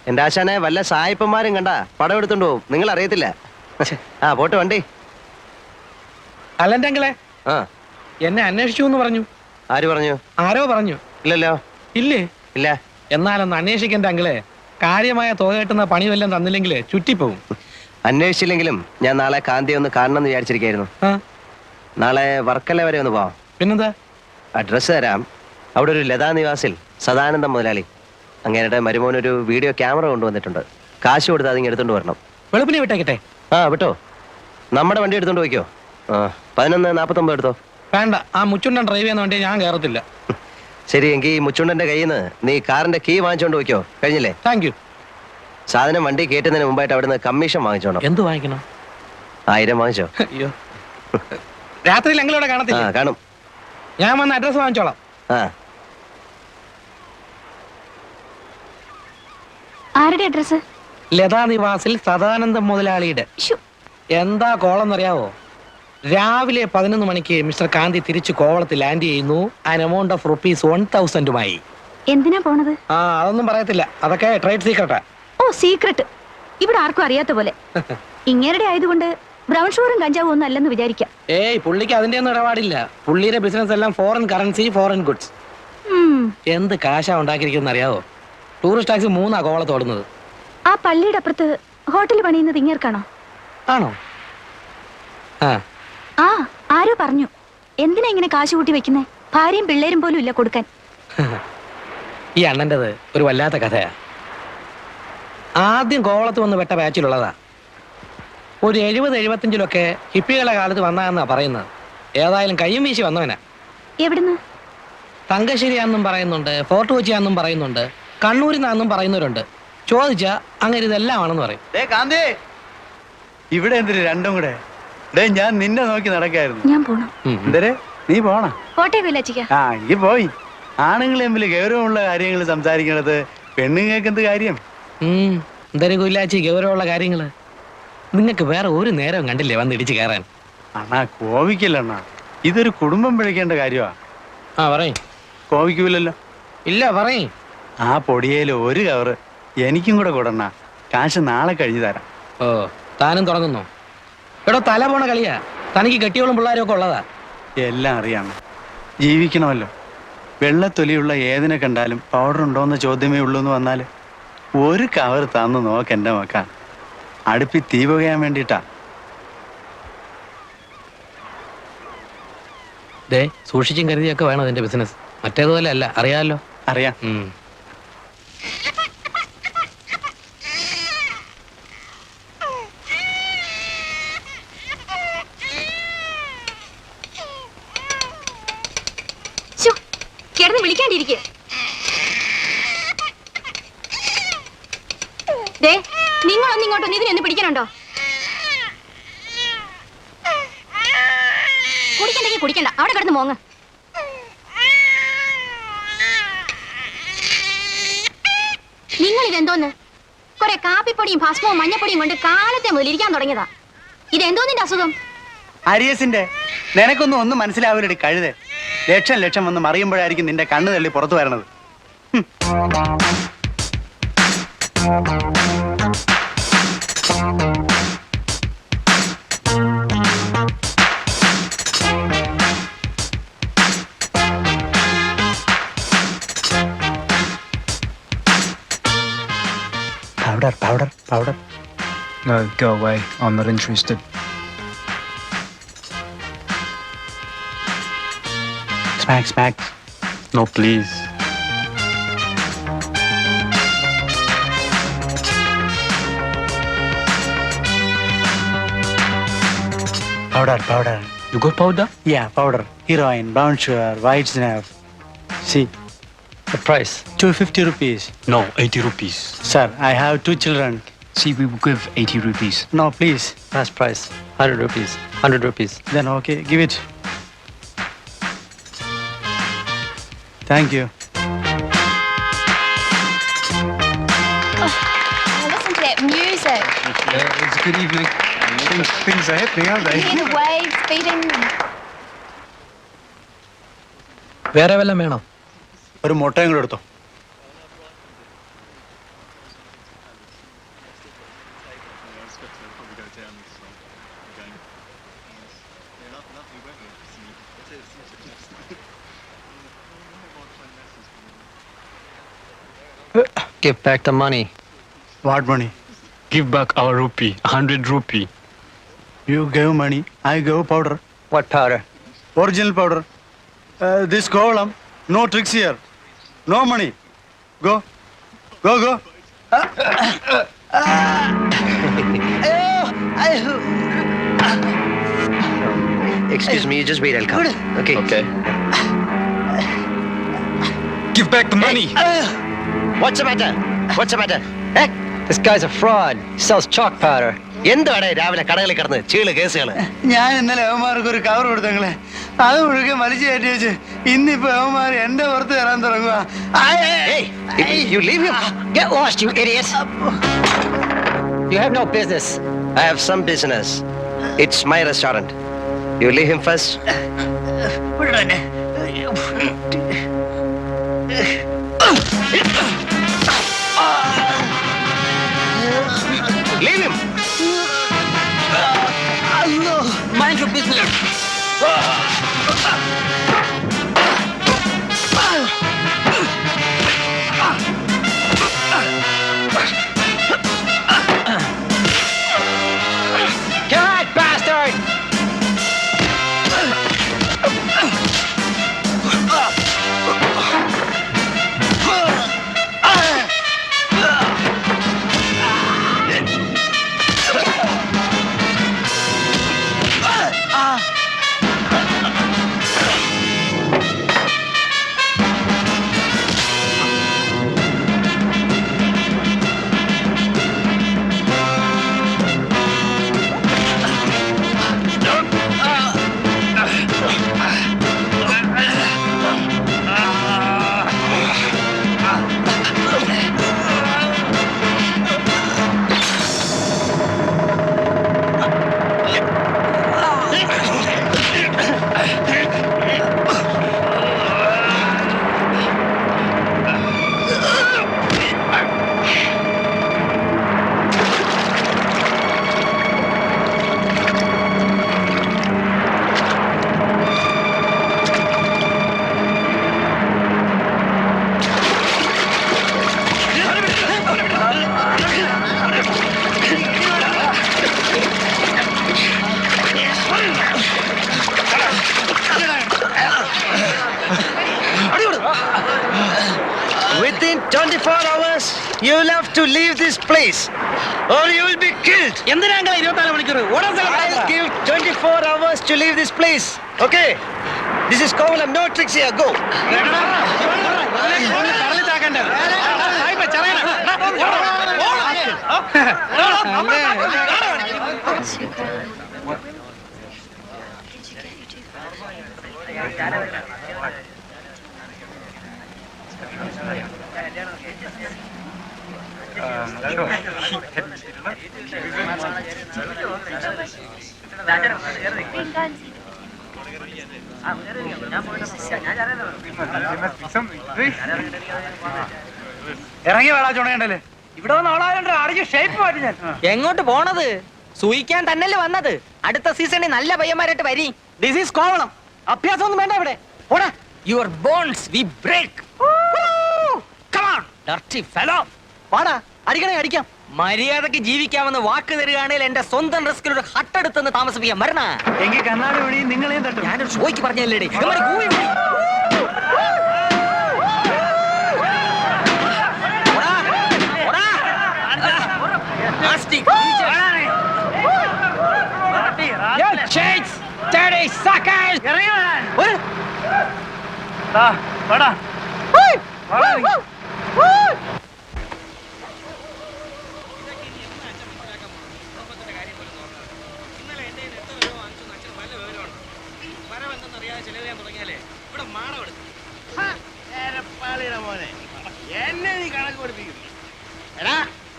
എന്റെ ആശാനെ വല്ല സായിപ്പന്മാരും കണ്ട പടം എടുത്തോണ്ട് പോവും. നിങ്ങൾ അറിയത്തില്ല. പോട്ടെ വണ്ടി. അല്ലെങ്കിലേ ആ, എന്നെ അന്വേഷിച്ചു എന്ന് പറഞ്ഞു. ആര് പറഞ്ഞു? ആരോ പറഞ്ഞു. ഇല്ലല്ലോ. ഇല്ലേ? ഇല്ല. എന്നാലൊന്ന് അന്വേഷിക്കണ്ട അങ്കിളെ. കാര്യമായ തുക കിട്ടുന്ന പണി വല്ലതും തന്നില്ലെങ്കിലേ ചുറ്റിപ്പോവും. അന്വേഷിച്ചില്ലെങ്കിലും ഞാൻ നാളെ കാന്തി ഒന്ന് കാണണം എന്ന് വിചാരിച്ചിരിക്കായിരുന്നു. നാളെ വർക്കല വരെ ഒന്ന് പോവാം. പിന്നെന്താ? അഡ്രസ്സ് തരാം. അവിടെ ഒരു ലതാ നിവാസിൽ സദാനന്ദം മുതലാളി അങ്ങേരുടെ മരുമോനൊരു വീഡിയോ ക്യാമറ കൊണ്ടുവന്നിട്ടുണ്ട്. കാശ് കൊടുത്ത് അതിങ്ങ് എടുത്തോണ്ട് വരണം. വെളുപ്പിനെ വിട്ടേക്കട്ടെ? വിട്ടോ. നമ്മുടെ വണ്ടി എടുത്തോണ്ട് പോയിക്കോ. 11:49 എടുത്തോ. വേണ്ട, ആ മുച്ചുണ്ടൻ ഡ്രൈവ് ചെയ്യുന്ന വണ്ടി ഞാൻ കയറത്തില്ല. ശരി, എങ്കിൽ മുച്ചുണ്ടന്റെ കയ്യിൽ നിന്ന് നീ കാറിന്റെ കീ വാങ്ങിച്ചോണ്ട് പോയിക്കോ. കഴിഞ്ഞില്ലേ? Thank you. സാധനം വണ്ടി കയറ്റുന്നതിന് മുമ്പായിട്ട് അവിടുന്ന് കമ്മീഷൻ വാങ്ങിച്ചോണം. എന്ത് വാങ്ങിക്കണം? 1000 വാങ്ങിച്ചോ. അയ്യോ, രാത്രിയിൽ എങ്കിലൂടെ കാണത്തില്ല. കാണും. ഞാൻ വന്ന് അഡ്രസ് വാങ്ങിച്ചോളാം. ആരുടെ അഡ്രസ്? ലതാ നിവാസിൽ സദാനന്ദം മുതലാളിയുടെ. എന്താ കോളെന്നറിയാവോ? രാവിലെ 11 മണിക്ക് മിസ്റ്റർ കാന്തി തിരിച്ചു കോവളത്തിൽ ലാൻഡ് ചെയ്യുന്നു. ആൻ എമൗണ്ട് ഓഫ് ₹1000 എന്തിനാ പോണത്? അതൊന്നും പറയത്തില്ല. അതൊക്കെ ട്രേഡ് സീക്രട്ടാ. ഓ, സീക്രട്ട്. ഇവിടെ ആർക്കും അറിയാത്ത പോലെ. ഇങ്ങേരുടെ ആയതുകൊണ്ട് ബ്രൗൺ ഷുഗറും കഞ്ചാവും ഒന്നും അല്ലെന്ന് വിചാരിക്കാം. ഏയ്, പുള്ളിക്ക് അതിന്റെ ഒന്നും ഇടപാടില്ല. പുള്ളിയുടെ ബിസിനസ് എല്ലാം ഫോറിൻ കറൻസി, ഫോറിൻ ഗുഡ്സ്. എന്ത് കാശാ ഉണ്ടാക്കിയിരിക്കുന്ന അറിയാവോ? ടൂറിസ്റ്റ് ടാക്സി 3 കോവളത്ത് ഓടുന്നത്. ആ പള്ളിയുടെ അപ്പുറത്ത് ഹോട്ടൽ പണിയുന്നത് ഇങ്ങേർക്കാണോ? ആണോ? ആ ആ, ആരോ പറഞ്ഞു. എന്തിനാ ഇങ്ങനെ കാശ് കൂട്ടി വെക്കുന്നേ? ഭാര്യയും പിള്ളേരും പോലും ഇല്ല കൊടുക്കാൻ. ഈ അണ്ണൻ്റെത് ഒരു വല്ലാത്ത കഥയാ. ആദ്യം കോവളത്ത് വന്ന് വെട്ട ബാച്ചിലുള്ളതാ. ഒരു 70-75 ഹിപ്പികളുടെ കാലത്ത് വന്നാന്നാ പറയുന്നത്. ഏതായാലും കയ്യും വീശി വന്നവനാ. എവിടുന്ന്? തങ്കശ്ശേരിയാന്നും പറയുന്നുണ്ട്, ഫോർട്ട് കൊച്ചിയാന്നും പറയുന്നുണ്ട്, കണ്ണൂരിൽ നിന്നാന്നും പറയുന്നവരുണ്ട്. ചോദിച്ചാ അങ്ങനെ ഇതെല്ലാം ആണെന്ന് പറയും. ഇവിടെ എന്തിന് രണ്ടും കൂടെ? ഞാൻ നിന്നെ നോക്കി നടക്കായിരുന്നു. ഞാൻ പോണം. എന്തരെ നീ പോണ? പോട്ടെ കൊല്ലാച്ചിക്ക. ആ ഈ പോയി. ആണുങ്ങൾ തമ്മിൽ ഗൗരവമുള്ള കാര്യങ്ങൾ സംസാരിക്കണത് പെണ്ണുങ്ങൾക്ക് എന്ത് കാര്യം? എന്തായാലും കൊല്ലാച്ചി ഗൗരവമുള്ള കാര്യങ്ങള്. നിങ്ങൾക്ക് വേറെ ഒരു നേരം കണ്ടില്ലേ വന്നിടിച്ച് കയറാൻ? അണ്ണാ കോവിക്കല്ല അണ്ണാ, ഇതൊരു കുടുംബം പിഴയ്ക്കേണ്ട കാര്യമാ. ആ പറയും. കോവിക്കൂലല്ലോ? ഇല്ല പറയും. ആ പൊടിയേല് ഒരു കവറ് എനിക്കും കൂടെ കൂടണ്ണ. കാശ് നാളെ കഴിഞ്ഞു തരാം. ഓ താനും തുടങ്ങുന്നു. എടോ തല പോണ കളിയാ. തനിക്ക് കെട്ടിയോളും പിള്ളേരും ഒക്കെ ഉള്ളതാ. എല്ലാം അറിയാം. ജീവിക്കണമല്ലോ. വെള്ളത്തൊലിയുള്ള ഏതിനെ കണ്ടാലും പൗഡർ ഉണ്ടോന്ന് ചോദ്യമേ ഉള്ളൂ എന്ന് വന്നാല് ഒരു കവർ തന്നു നോക്കെന്റെ മക്ക. അടുപ്പി തീ പുകയാൻ വേണ്ടിട്ടാ. ദേ സൂക്ഷിച്ചും കരുതിയൊക്കെ വേണം അതിന്റെ ബിസിനസ്. മറ്റേതുപോലെ അല്ല, അറിയാമല്ലോ. അറിയാം. കിടന്ന് വിളിക്കാണ്ടിരിക്കെ. നിങ്ങളൊന്നും ഇങ്ങോട്ടൊന്നും ഇതിനൊന്ന് പിടിക്കണുണ്ടോ? കുടിക്കണ്ടെങ്കിൽ കുടിക്കണ്ട, അവിടെ കിടന്ന് മോങ്ങ്. നിങ്ങൾ ഇതെന്തോന്ന്? കുറെ കാപ്പിപ്പൊടിയും ഭസ്മവും മഞ്ഞപ്പൊടിയും കൊണ്ട് കാലത്തെ മുതൽ ഇരിക്കാൻ തുടങ്ങിയതാ. ഇതെന്തോന്നിന്റെ അസുഖം? അരിയസിന്റെ. നിനക്കൊന്നും മനസ്സിലാവില്ലടി കഴുതേ. ലക്ഷം വന്ന് മറിയുമ്പോഴായിരിക്കും നിന്റെ കണ്ണ് തള്ളി പുറത്തു വരണത്. Powder. No, go away. I'm not interested. Smack. No, please. Powder. You got powder? Yeah, powder. Heroin, brown sugar, white snuff. See, The price? 250 rupees. No, 80 rupees. Sir, I have 2 children. See, we will give 80 rupees. No, please. Last price, 100 rupees. 100 rupees. Then okay, give it. Thank you. Listen to that music. It's good evening. Things are happening, aren't they? The waves beating. വേറെ വല്ലതും വേണോ? ഒരു മുട്ടയും കൂടെ എടുത്തോ. Give back the money. What money? Give back our rupee, 100 rupee. You gave money, I gave powder. What powder? Original powder. This column, no tricks here. No money. Go. Excuse me, just wait, I'll come. Okay. Give back the money. What's the matter? This guy's a fraud. He sells chalk powder. എന്താണ് രാവിലെ കടകളിൽ കിടന്ന് ചീള് കേസുകള്? ഞാൻ ഇന്നലെ അവന്മാർക്ക് ഒരു cover കൊടുത്തങ്ങളെ, അത് മുഴുക്കെ വലിച്ചു കയറ്റി വെച്ച് ഇന്നിപ്പോ അവന്മാർ എന്റെ പുറത്ത് തരാൻ തുടങ്ങുക. You leave him. Get lost, you idiot! You have no business. I have some business. It's my restaurant. You leave him first. Leave him. Mind your business. 24 hours, you'll have to leave this place or you will be killed. എന്തിനാ 24 മണിക്കൂർ ഓടാൻ I'll give 24 hours to leave this place. Okay? This is Kovalam, no tricks here. Go. ഇറങ്ങി വേടാ ചുണയണ്ടല്ലേ ഇവിടെ വന്ന് ഓളാകണ്ട അടിച്ച് shape മാറ്റി ഞാൻ എങ്ങോട്ട് പോണത്? സൂയിക്കാൻ തന്നല്ലേ വന്നത്. അടുത്ത സീസണിൽ നല്ല പയ്യന്മാരായിട്ട് വരി. This is Kovalam. അഭ്യാസം ഒന്നും വേണ്ട ഇവിടെ. ഓടാ. Your bones we break. Come on dirty fellow. വാടാ, അടിക്കണേ അടിക്കാം. മര്യാദക്ക് ജീവിക്കാമെന്ന് വാക്ക് തരികയാണെങ്കിൽ എന്റെ സ്വന്തം റിസ്കിൽ ഒരു ഹട്ടെടുത്തെന്ന് താമസിപ്പിക്കാൻ വരണ. എങ്കിൽ കണ്ണാടി വഴിയും നിങ്ങളെയും തട്ടും. ഞാനൊരു ഷോയ്ക്ക് പറഞ്ഞല്ലേ.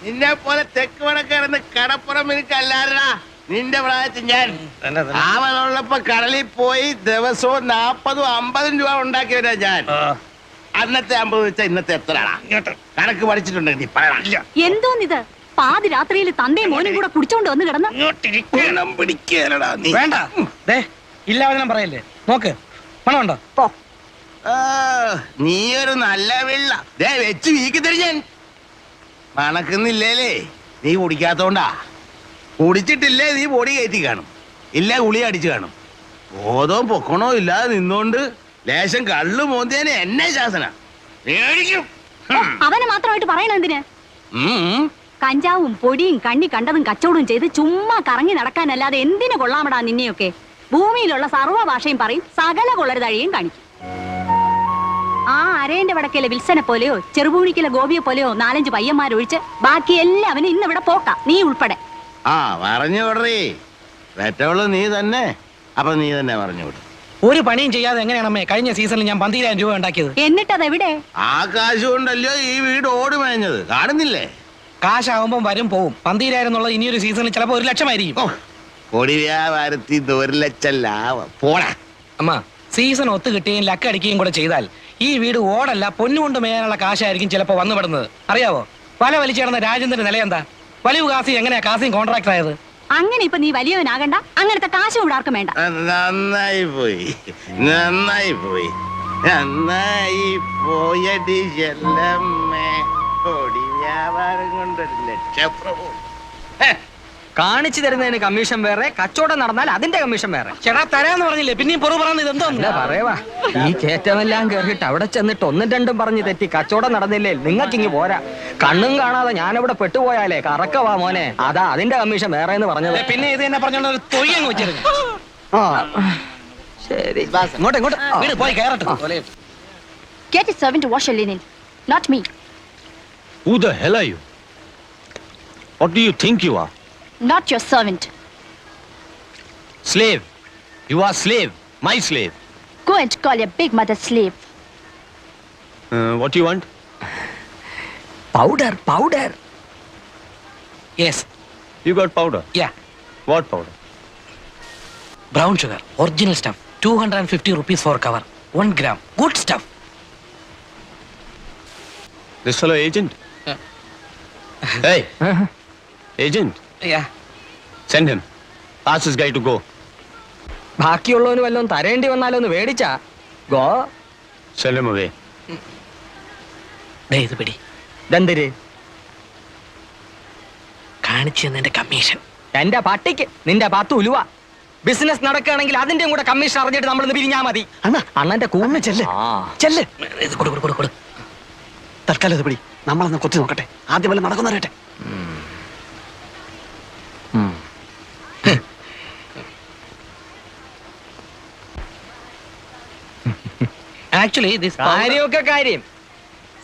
നിന്നെ പോലെ തെക്ക് വടക്കിറന്ന് കടപ്പുറം എനിക്കല്ലാരടാ. നിന്റെ പ്രായത്തിൽ ഞാൻ അവനുള്ളപ്പോ കടലിൽ പോയി ദിവസവും 40-50 രൂപ ഉണ്ടാക്കിയവരാ ഞാൻ. അന്നത്തെ 50 വെച്ചാൽ ഇന്നത്തെ എത്രയാടാ? കണക്ക് പഠിച്ചിട്ടുണ്ടെങ്കിൽ നീ പറയണ. എന്തോന്നിത്? പാതി രാത്രിയിൽ തന്തയും മോനും കൂടെ കുടിച്ചോണ്ട് വന്ന് കിടന്ന് പിടിക്കലടാ നീ. വേണ്ട ഇല്ലാവചനം പറയല്ലേ. നോക്ക് പണമുണ്ടോ? നീ ഒരു നല്ല വെള്ള വെച്ച് വീക്കി തരും ഞാൻ. മണക്കുന്നില്ലേലേ നീ കുടിക്കാത്തോണ്ടാ. കുടിച്ചിട്ടില്ലേ നീ പൊടി കയറ്റി കാണും, ഇല്ല ഗുളി അടിച്ചു കാണും. ബോധവും പൊക്കണോ ഇല്ലാതെ നിന്നോണ്ട് ലേശം കള്ളു മോന്തിയനെ എന്നെ ശാസന മേടിക്കും. അവനെ മാത്രമായിട്ട് പറയണ എന്തിന്? കഞ്ചാവും പൊടിയും കണ്ണി കണ്ടതും കച്ചവടവും ചെയ്ത് ചുമ്മാ കറങ്ങി നടക്കാനല്ലാതെ എന്തിനു കൊള്ളാമടാ നിന്നെയൊക്കെ. ഭൂമിയിലുള്ള സർവ്വ ഭാഷയും പറയും, സകല കൊള്ളരുതഴിയും കാണിക്കും. ആ അരേന്റെ വടക്കയിലെ വിൽസനെ പോലെയോ ചെറുപൂണിക്കിലെ ഗോപിയെ പോലെയോ 4-5 പയ്യന്മാരൊഴിച്ച് ബാക്കി എല്ലാവനും ഇന്നിവിടെ പോക്കാം, നീ ഉൾപ്പെടെ. ആ പറഞ്ഞു വിടറേ. പെറ്റവള് നീ തന്നെ. അപ്പൊ നീ തന്നെ പറഞ്ഞു വിടും. ഒരു പണിയും ചെയ്യാതെ എങ്ങനെയാണമ്മേ കഴിഞ്ഞ സീസണിൽ ഞാൻ 12,000 രൂപ ഉണ്ടാക്കിയത്? എന്നിട്ടതെവിടെ? ആ കാശ് കൊണ്ടല്ലോ ഈ വീട് ഓടി മേഞ്ഞത്. കാണുന്നില്ലേ? കാശാവുമ്പം വരും പോവും. 12,000 എന്നുള്ളത് ഇനിയൊരു സീസണിൽ ചിലപ്പോ 1 ലക്ഷമായിരിക്കും. കൊടി വ്യാപാരത്തിൽ 1 ലക്ഷം ലാഭം. പോടാ അമ്മ, സീസൺ ഒത്തു കിട്ടുകയും ലക്ക് അടിക്കുകയും കൂടെ ചെയ്താൽ ഈ വീട് ഓടല്ല പൊന്നുകൊണ്ട് മേയാനുള്ള കാശായിരിക്കും ചിലപ്പോ വന്നുപെടുന്നത്. അറിയാവോ? വല വലിച്ചേർന്ന രാജേന്ദ്രന്റെ നില എന്താ? വലിയ കാസി എങ്ങനെയാ കാസിയും കോൺട്രാക്ടർ ആയത്? അങ്ങനെ ഇപ്പൊ നീ വലിയവനാകണ്ട. അങ്ങനത്തെ കാശും ഇവിടെ ആർക്കും വേണ്ട. നന്നായി പോയി, നന്നായി പോയി, നന്നായി പോയടി ചെല്ലമ്മേ. കൊടി വ്യാപാരം കൊണ്ടൊരു ലക്ഷപ്രഭു. കാണിച്ചു തരുന്നതിന് കമ്മീഷൻ വേറെ, കച്ചവടം നടന്നാൽ അതിന്റെ കമ്മീഷൻ വേറെ. ചേട്ടാ തരാന്ന് പറഞ്ഞില്ലേ, പിന്നെയും പൊറു പറയുന്നത് അല്ല എന്തോന്ന്? പറയവാ, ഈ കയറ്റമെല്ലാം കേറിയിട്ട് അവിടെ ചെന്നിട്ട് 1-2 പറഞ്ഞ് തെറ്റി കച്ചവടം നടന്നില്ലേ നിങ്ങൾക്ക് ഇങ്ങ് പോരാ. കണ്ണും കാണാതെ ഞാനിവിടെ പെട്ടുപോയാലേ കറക്കവാ മോനെ. അതാ അതിന്റെ കമ്മീഷൻ വേറെ എന്ന് പറഞ്ഞത്. പിന്നെ ഇത് തന്നെ പറഞ്ഞോണ്ട് ഒരു തൊയ്യങ്ങ് വെച്ചിരുന്നു. ശരി, ഇങ്ങോട്ട് ഇങ്ങോട്ട് വീട് പോയി കയറട്ടെ. Get a servant to wash your linen, not me. Who the hell are you? What do you think you are? Not your servant. Slave. You are slave. My slave. Go and call your big mother slave. What do you want? Powder powder. Yes. You got powder? Yeah. What powder? Brown sugar. Original stuff. 250 rupees for cover. 1 gram. Good stuff. This fellow agent? Hey. Agent. Yeah. Send him. Ask this guy to go. ബാക്കിയുള്ളവന് വല്ലതും തരേണ്ടി വന്നാലോ ഒന്ന് മേടിച്ചാ go. Send him away. ഇത് പിടി. ദന്തര് കാണിച്ചു എന്നെ commission. എന്റെ പട്ടിക്ക് നിന്റെ 10 ഉലുവ. ബിസിനസ് നടക്കുകയാണെങ്കിൽ അതിന്റെയും കൂടെ കമ്മീഷൻ അറിഞ്ഞിട്ട് നമ്മളിന്ന് പിരിഞ്ഞാ മതി. അണ്ണന്റെ കൂന്ന് ചെല്ല് ചെല്ല്. ഇത് കൊടു കൊടു കൊടു. തൽക്കാലം ഇത് പിടി, നമ്മളൊന്ന് കൊത്തി നോക്കട്ടെ. ആദ്യം വല്ല നടക്കുന്നറിയട്ടെ. ആക്ച്വലി കാര്യമൊക്കെ കാര്യം,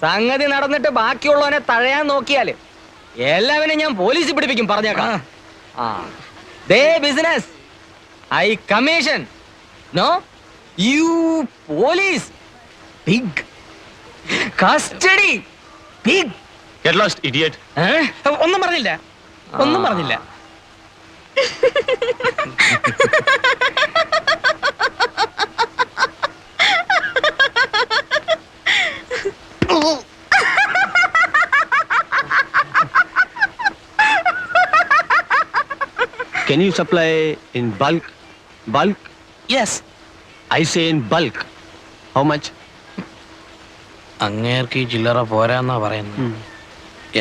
സംഗതി നടന്നിട്ട് ബാക്കിയുള്ളവനെ തഴയാൻ നോക്കിയാല് എല്ലാവരും ഞാൻ പോലീസിൽ പിടിപ്പിക്കും, പറഞ്ഞേക്കാം. ദേ business, I commission, no you police, pig custody, pig. Get lost, idiot. ഒന്നും പറഞ്ഞില്ല, ഒന്നും പറഞ്ഞില്ല. Can you supply in bulk? Bulk? Yes. I say in bulk. How much? അങ്ങേർക്ക് ഈ ചില്ലറ പോരാന്നാ പറയുന്നത്.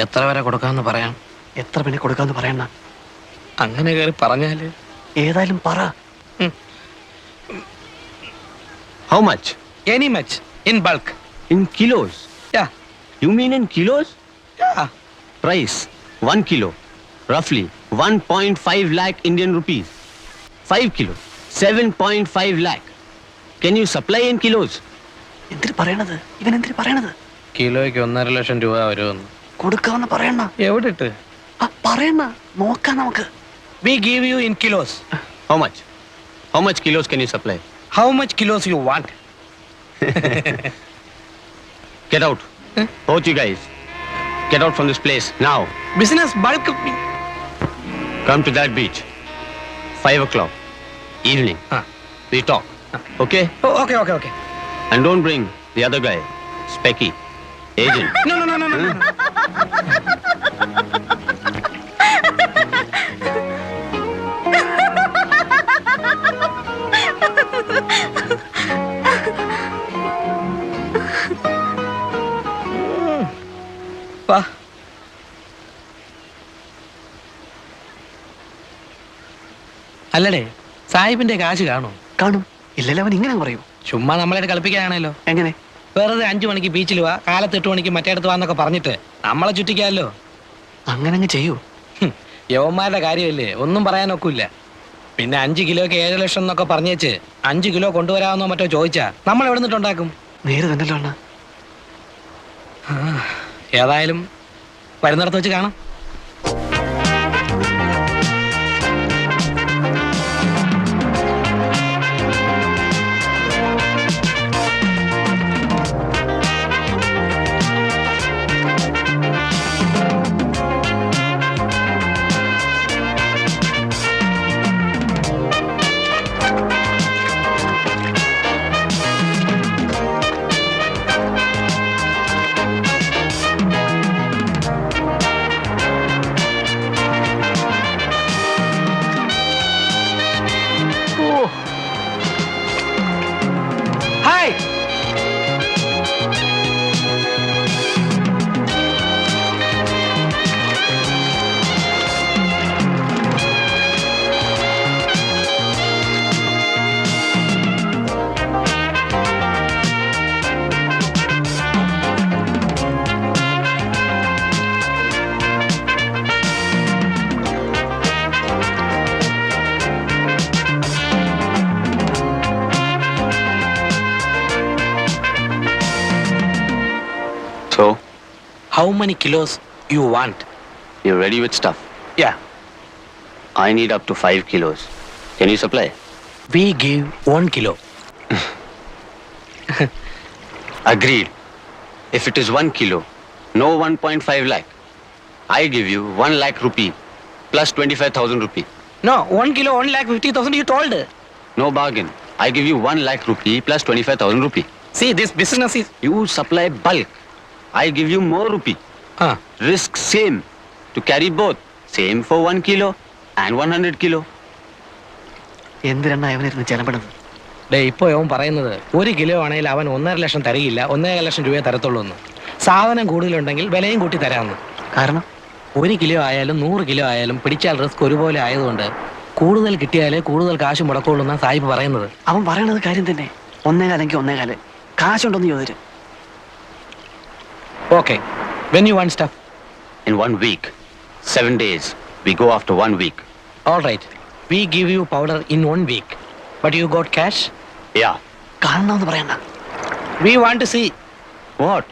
എത്ര വരെ കൊടുക്കാന്ന് പറയാം? എത്ര പിന്നെ കൊടുക്കാന്ന് പറയണ? അങ്ങനെ കയറി പറഞ്ഞാല് ഏതായാലും പറ. How much? Any much in bulk. In kilos? Yeah. You mean in kilos? Yeah. Price 1 kilo, roughly 1.5 lakh Indian rupees. 5 kilo, 7.5 lakh. Can you supply in kilos? എന്തിനു പറയണത്? ഇവൻ എന്തിനു പറയണത്? കിലോയ്ക്ക് 1.5 ലക്ഷം രൂപ വരുമെന്ന്. കൊടുക്കാന്ന് പറയണ. എവിടെ ഇട്ട് പറയണ, നോക്കാം നമുക്ക്. We give you in kilos. How much? How much kilos can you supply? How much kilos you want? Get out. Both you guys. Get out from this place now. Business bulk. Come to that beach. 5 o'clock. Evening. We talk. Okay? Oh, okay. And don't bring the other guy. Specky. Agent. No. വാ. അല്ലടേ, സാഹിബിന്റെ കാശ് കാണും? കാണും. ഇല്ലല്ലോ, അവൻ ഇങ്ങനെ പറയൂ. ചുമ്മാ നമ്മളെ കളിപ്പിക്കാനാണല്ലോ. എങ്ങനെ? വെറുതെ 5 മണിക്ക് ബീച്ചിൽ വാ, കാലത്ത് 8 മണിക്ക് മറ്റേടത്ത് വാന്നൊക്കെ പറഞ്ഞിട്ട് നമ്മളെ ചുറ്റിക്കാമല്ലോ. അങ്ങനെ അങ്ങ് ചെയ്യൂ. യവന്മാരുടെ കാര്യമല്ലേ, ഒന്നും പറയാനൊക്കില്ല. പിന്നെ 5 കിലോയ്ക്ക് 7 ലക്ഷം എന്നൊക്കെ പറഞ്ഞേച്ച് 5 കിലോ കൊണ്ടുവരാമെന്നോ മറ്റോ ചോദിച്ചാ നമ്മൾ എവിടെ നിന്നിട്ടുണ്ടാക്കും? നേരെ തന്നല്ലോ അണ്ണ. ഏതായാലും വരുന്നിടത്ത് വെച്ച് കാണാം. Hi. So, How many kilos you want? you're ready with stuff? Yeah. I need up to 5 kilos. Can you supply? We give 1 kilo. Agreed. If it is 1 kilo, no 1.5 lakh. I give you 1 lakh rupee plus 25,000 rupee. No, 1 kilo 1,50,000 you told. No bargain. I give you 1 lakh rupee plus 25,000 rupee. See, this business is... You supply bulk. I give you more rupee. Risk same. To carry both. Same for 1 kilo and 100 kilo. എന്തിനാ അവനിരുന്ന് ചെലപ്പെടുന്നത്? Day, ഇപ്പൊ അവൻ പറയുന്നത് 1 kilo ആണെങ്കിൽ അവൻ 1.5 ലക്ഷം തരികയില്ല, 1.5 ലക്ഷം രൂപയെ തരത്തുള്ളൂ എന്ന്. സാധനം കൂടുതലുണ്ടെങ്കിൽ വിലയും കൂട്ടി തരാമെന്ന്. കാരണം 1 കിലോ ആയാലും 100 കിലോ ആയാലും പിടിച്ചാൽ റിസ്ക് ഒരുപോലെ ആയതുകൊണ്ട് കൂടുതൽ കിട്ടിയാലേ കൂടുതൽ കാശ് മുടക്കുള്ളൂ എന്നാണ് സാഹിബ് പറയുന്നത്. അവൻ പറയണത് കാര്യം തന്നെ. 1.25 1.25 കാശുണ്ടോന്ന് ചോദിച്ചു. Okay. When you want stuff? In 1 week. 7 days. We go after 1 week. All right. We give you powder in 1 week. But you got cash? Yeah. കാണണമെന്ന് പറയണ്ട. We want to see What?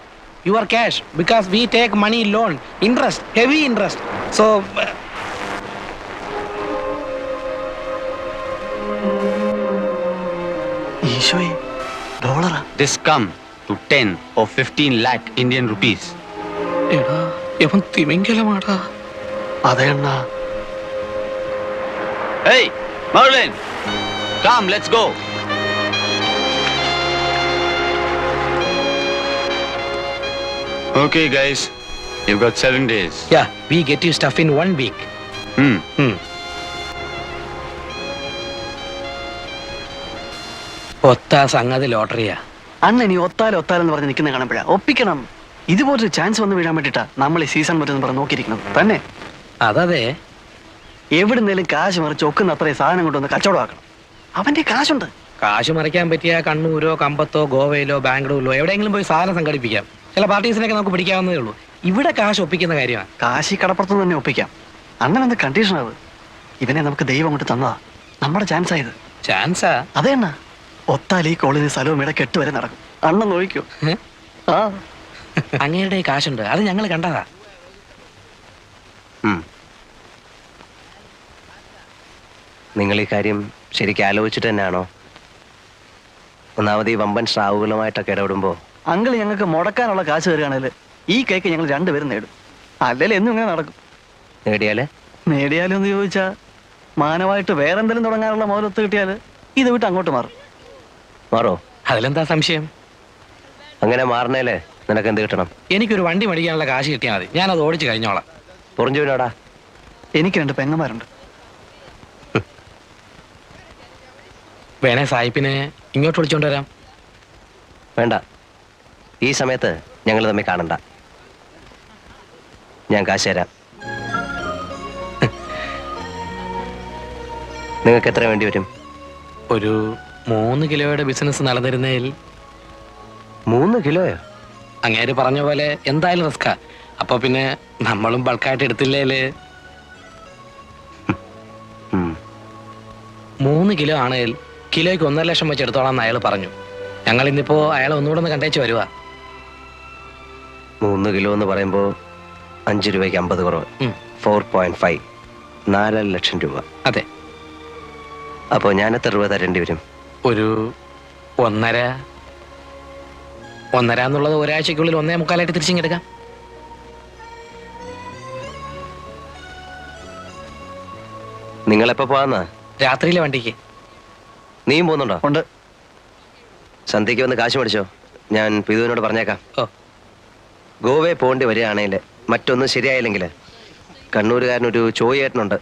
your cash because we take money loan. Interest. Heavy interest. So... ഈശോയെ, ഡോളറാ? This come to 10 or 15 lakh Indian rupees. എടാ, ഇവൻ തിമിംഗലമാടാ. അതെ അണ്ണാ. Hey, Merlin! Come, let's go. Okay, guys. You've got 7 days. Yeah, we get you stuff in 1 week. ഒത്ത സംഗതി ലോട്ടറിയാ. അണ്ണ ഇനി ഒത്താലെന്ന് പറഞ്ഞ് നിൽക്കുന്ന കാണുമ്പോഴാ ഒപ്പിക്കണം. ഇതുപോലൊരു ചാൻസ് വന്ന് വീഴാൻ വേണ്ടിട്ടാ നമ്മൾ ഈ സീസൺ പറ്റുന്ന പറഞ്ഞ് നോക്കിയിരിക്കുന്നത് തന്നെ. അതതെ. എവിടുന്നേലും കാശ് മറിച്ച് ഒക്കുന്ന അത്രയും സാധനം കൊണ്ടുവന്ന് കച്ചവടമാക്കണം. അവന്റെ കാശുണ്ട്. കാശ് മറിക്കാൻ പറ്റിയ കണ്ണൂരോ കമ്പത്തോ ഗോവയിലോ ബാംഗ്ലൂരിലോ എവിടെയെങ്കിലും പോയി സാധനം സംഘടിപ്പിക്കാം. ചില പാർട്ടീസിനൊക്കെ നമുക്ക് പിടിക്കാവുന്നതേ ഉള്ളൂ. ഇവിടെ കാശ് ഒപ്പിക്കുന്ന കാര്യമാണ്. കാശി കടപ്പുറത്ത് തന്നെ ഒപ്പിക്കാം. അങ്ങനെ എന്ത് കണ്ടീഷൻ അത്? ഇവനെ നമുക്ക് ദൈവം കൊണ്ട് തന്നതാ. നമ്മുടെ ചാൻസ് ആയത്. ചാൻസാ? അതെ അണ്ണ. ഒത്താൽ ഈ കോളേജ് സ്ഥലവും ഇവിടെ കെട്ടുവരെ നടക്കും. അണ്ണൻ നോക്കിക്കോ. ആ അങ്ങയുടെ കാശുണ്ട്, അത് ഞങ്ങൾ കണ്ടതാ. നിങ്ങൾ ഈ കാര്യം ശരിക്കും ആലോചിച്ചിട്ട് തന്നെയാണോ? ഒന്നാമത് ഈ വമ്പൻ സ്രാവുകളുമായിട്ടൊക്കെ ഇടപെടുമ്പോൾ അങ്കിൾ ഞങ്ങൾക്ക് മുടക്കാനുള്ള കാശ് തരികയാണെങ്കിൽ ഈ കേക്ക് ഞങ്ങൾ രണ്ടുപേരും നേടും. അല്ലെങ്കിൽ എന്നും ഇങ്ങനെ നടക്കും. നേടിയാലും എന്ന് ചോദിച്ചാ മാനമായിട്ട് വേറെന്തെങ്കിലും തുടങ്ങാനുള്ള മുതലൊത്ത് കിട്ടിയാൽ ഇത് വിട്ട് അങ്ങോട്ട് മാറോ? അതിലെന്താ സംശയം? അങ്ങനെ മാറണേലേ നിനക്ക് എന്ത് കിട്ടണം? എനിക്കൊരു വണ്ടി മേടിക്കാനുള്ള കാശ് കിട്ടിയാൽ മതി. ഞാനത് ഓടിച്ച് കഴിഞ്ഞോളാം. പുറഞ്ചുവിനോടാ? എനിക്ക് 2 പെങ്ങന്മാരുണ്ട്. വേണേ സായിപ്പിനെ ഇങ്ങോട്ട് വിളിച്ചോണ്ട് വരാം. വേണ്ട, ഈ സമയത്ത് ഞങ്ങൾ തമ്മിൽ കാണണ്ട. ഞാൻ കാശ് തരാം. നിങ്ങൾക്ക് എത്ര വേണ്ടി വരും? ഒരു 3 കിലോയുടെ ബിസിനസ് നടന്നിരുന്നതിൽ. 3 കിലോയോ? അങ്ങേര് പറഞ്ഞ പോലെ എന്തായാലും റിസ്കാ. അപ്പൊ പിന്നെ നമ്മളും ബൾക്കായിട്ട് എടുത്തില്ലേല്. 3 കിലോ ആണെങ്കിൽ കിലോയ്ക്ക് 1.5 ലക്ഷം വെച്ച് എടുത്തോളാം അയാൾ പറഞ്ഞു. ഞങ്ങൾ ഇന്നിപ്പോ അയാളെ ഒന്നുകൂടെ ഒന്ന് കണ്ടേച്ച് വരുവാ. 3 കിലോ എന്ന് പറയുമ്പോ 5 രൂപയ്ക്ക് 50 കുറവ്. 4.5 4 ലക്ഷം രൂപ. അതെ. അപ്പോ ഞാൻ എത്ര രൂപ തരേണ്ടി വരും? ഒരു 1.5 എന്നുള്ളത് ഒരാഴ്ചക്കുള്ളിൽ 1.25 തിരിച്ചിങ്ങെടുക്കാം. നിങ്ങളെപ്പോ പോവാന്നാ? രാത്രിയിലെ വണ്ടിക്ക്. നീയും പോകുന്നുണ്ടോ? ഉണ്ട്. സന്ധ്യയ്ക്ക് വന്ന് കാശ് മേടിച്ചോ, ഞാൻ പിതുവിനോട് പറഞ്ഞേക്കാം. ഗോവയെ പോകേണ്ടി വരികയാണെങ്കിൽ മറ്റൊന്നും ശരിയായില്ലെങ്കിൽ കണ്ണൂരുകാരനൊരു ചോയേട്ടനുണ്ട്,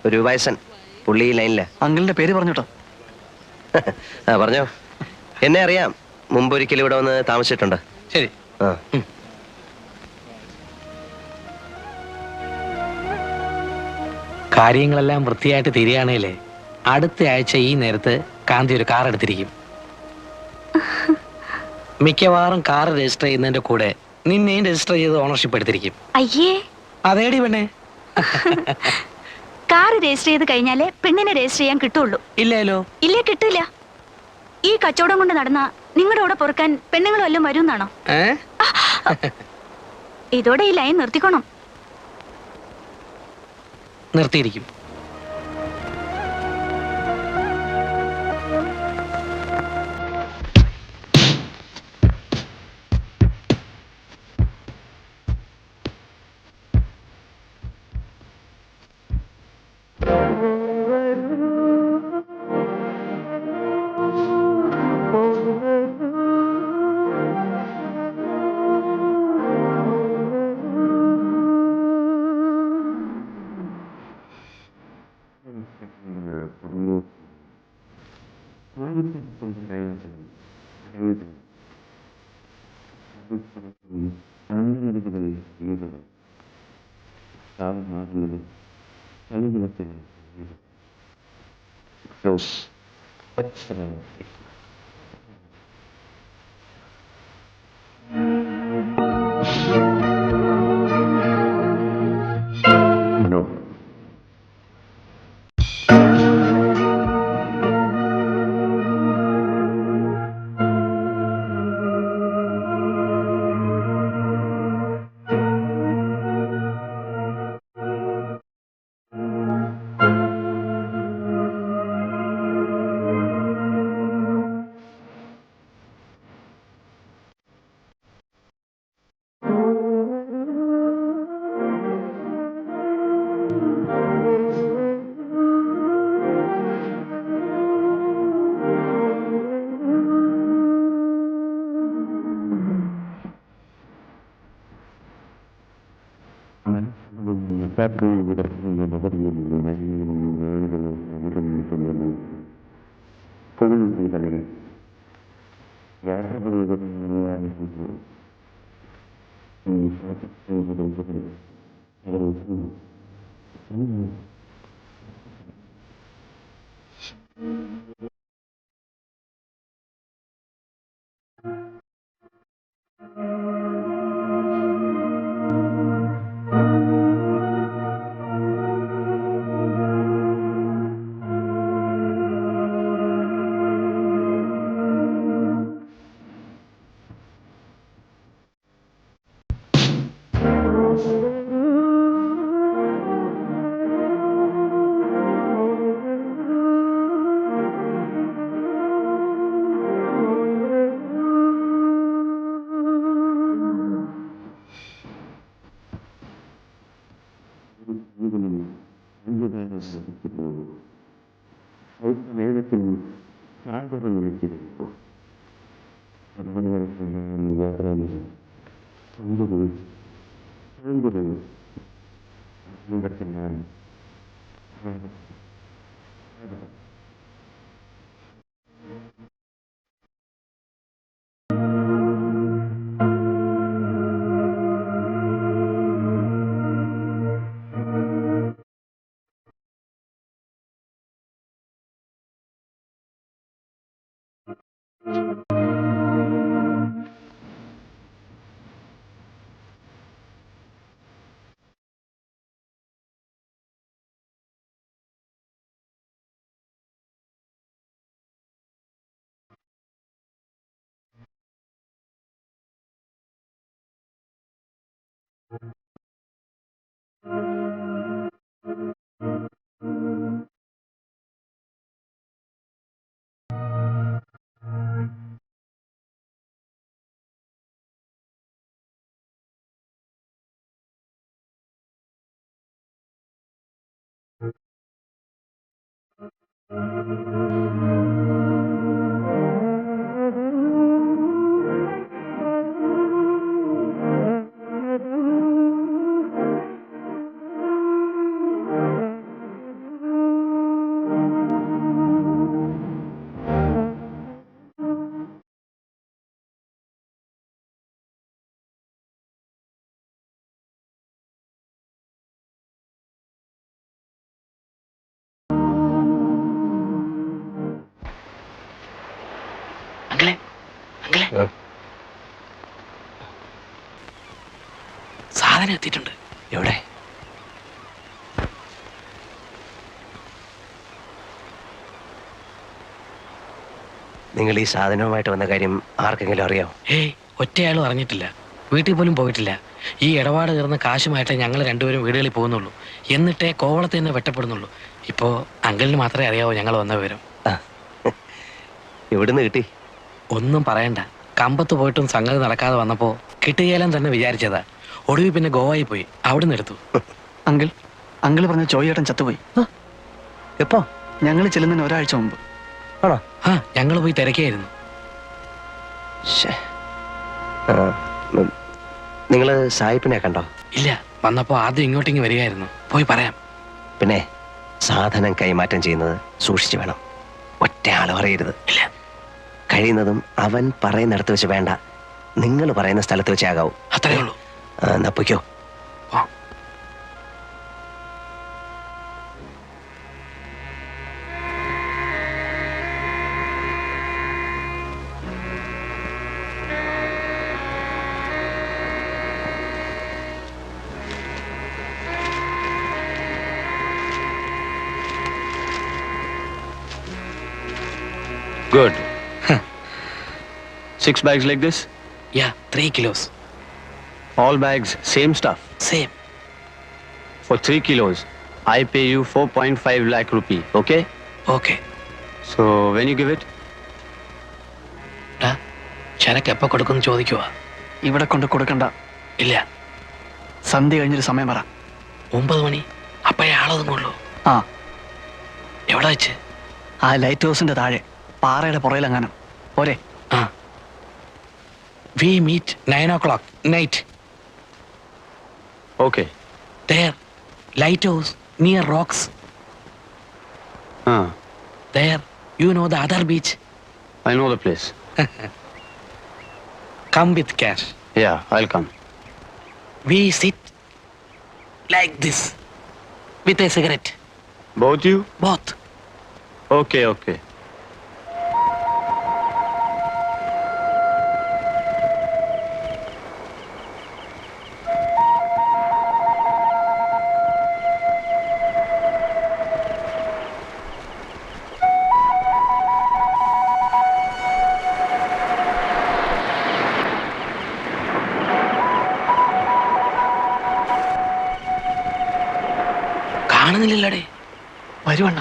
ഒരു വയസ്സൻ. പുള്ളി ലൈനില്ല. അങ്കിളിന്റെ പേര് പറഞ്ഞോട്ടോ? ആ പറഞ്ഞോ. എന്നെ അറിയാം, മുമ്പൊരിക്കലും ഇവിടെ വന്ന് താമസിച്ചിട്ടുണ്ട്. ശരി. ആ കാര്യങ്ങളെല്ലാം വൃത്തിയായിട്ട് തിരിയാണേലേ അടുത്ത ആഴ്ച ഈ നേരത്ത് കാന്തി ഒരു കാർ എടുത്തിരിക്കും. മിക്കവാറും കാർ രജിസ്റ്റർ ചെയ്യുന്നതിന്റെ കൂടെ നിന്നെയും രജിസ്റ്റർ ചെയ്ത് ഓണർഷിപ്പ് എടുത്തിരിക്കും. അയ്യേ, അതേടി പെണ്ണേ. കാർ രജിസ്റ്റർ ചെയ്ത് കഴിഞ്ഞാലേ പെണ്ണിനെ രജിസ്റ്റർ ചെയ്യാൻ കിട്ടുള്ളൂ. ഇല്ലല്ലോ. ഇല്ലേ, കിട്ടില്ല. ഈ കച്ചവടം കൊണ്ട് നടന്ന നിങ്ങളുടെ കൂടെ പൊറുക്കാൻ പെണ്ണുങ്ങളും എല്ലാം വരുമെന്നാണോ? ഇതോടെ ഈ ലൈൻ നിർത്തിക്കോണം. നിർത്തിയിരിക്കും. സാധനം എത്തിയിട്ടുണ്ട്. എവിടെ? നിങ്ങൾ ഈ സാധനവുമായിട്ട് വന്ന കാര്യം ആർക്കെങ്കിലും അറിയാമോ? ഏയ്, ഒറ്റയാളും അറിഞ്ഞിട്ടില്ല. വീട്ടിൽ പോലും പോയിട്ടില്ല. ഈ ഇടപാട് തീർന്ന കാശുമായിട്ടേ ഞങ്ങൾ രണ്ടുപേരും വീടുകളിൽ പോകുന്നുള്ളൂ. എന്നിട്ടേ കോവളത്ത് നിന്ന് വെട്ടപ്പെടുന്നുള്ളൂ. ഇപ്പോ അങ്കിളിന് മാത്രമേ അറിയാവൂ ഞങ്ങൾ വന്ന വിവരം. എവിടുന്ന് കിട്ടി? ഒന്നും പറയണ്ട. കമ്പത്ത് പോയിട്ടും സംഗതി നടക്കാതെ വന്നപ്പോ കിട്ടുകയില്ലെന്ന് തന്നെ വിചാരിച്ചതാ. ഒടുവിൽ പിന്നെ ഗോവയിൽ പോയി അവിടുന്ന് എടുത്തു. അങ്കിൾ പറഞ്ഞ ചോയ്യേട്ടൻ ചത്തുപോയി. എപ്പോ? ഞങ്ങൾ ചെല്ലുന്നതിന് ഒരാഴ്ച മുമ്പ്. ആണോ? ആ, ഞങ്ങൾ പോയി തിരക്കായിരുന്നു. നിങ്ങള് സായിപ്പിനെ കണ്ടോ? ഇല്ല, വന്നപ്പോ ആദ്യം ഇങ്ങോട്ടേക്ക് വരികയായിരുന്നു. പോയി പറയാം. പിന്നെ സാധനം കൈമാറ്റം ചെയ്യുന്നത് സൂക്ഷിച്ചു വേണം. ഒറ്റ ആളും അറിയരുത്. ഇല്ല, കഴിയുന്നതും അവൻ പറയുന്നിടത്ത് വെച്ച് വേണ്ട, നിങ്ങൾ പറയുന്ന സ്ഥലത്ത് വെച്ചാകാവൂ. അത്രേ ഉള്ളൂ. എന്നാ പൊയ്ക്കോ. Good. 6 bags like this? Yeah, 3 kilos. All bags, same stuff. Same. For 3 kilos, I pay you 4.5 lakh rupee, okay? Okay. So, when you give it? ചരക്ക് എപ്പോ കൊടുക്കുമെന്ന് ചോദിക്കുവാ. ഇവിടെ കൊണ്ട് കൊടുക്കണ്ട. ഇല്ല, സന്ധ്യ കഴിഞ്ഞൊരു സമയം പറ. 9 മണി. അപ്പോഴേ ആളൊതുങ്ങുള്ളൂ. ആ, എവിടെ വെച്ച്? ആ ലൈറ്റ് ഹൗസിന്റെ താഴെ പാറയുടെ പുറയിലെങ്ങാനും. പോരെ? ആ. We meet 9 o'clock night. Okay. There, lighthouse near rocks. There, you know the other beach. I know the place. Come with cash. Yeah, I'll come. We sit like this with a cigarette. Both you? Both. Okay, okay. കാണുന്നില്ലല്ലേ? വരുവണ്ണ.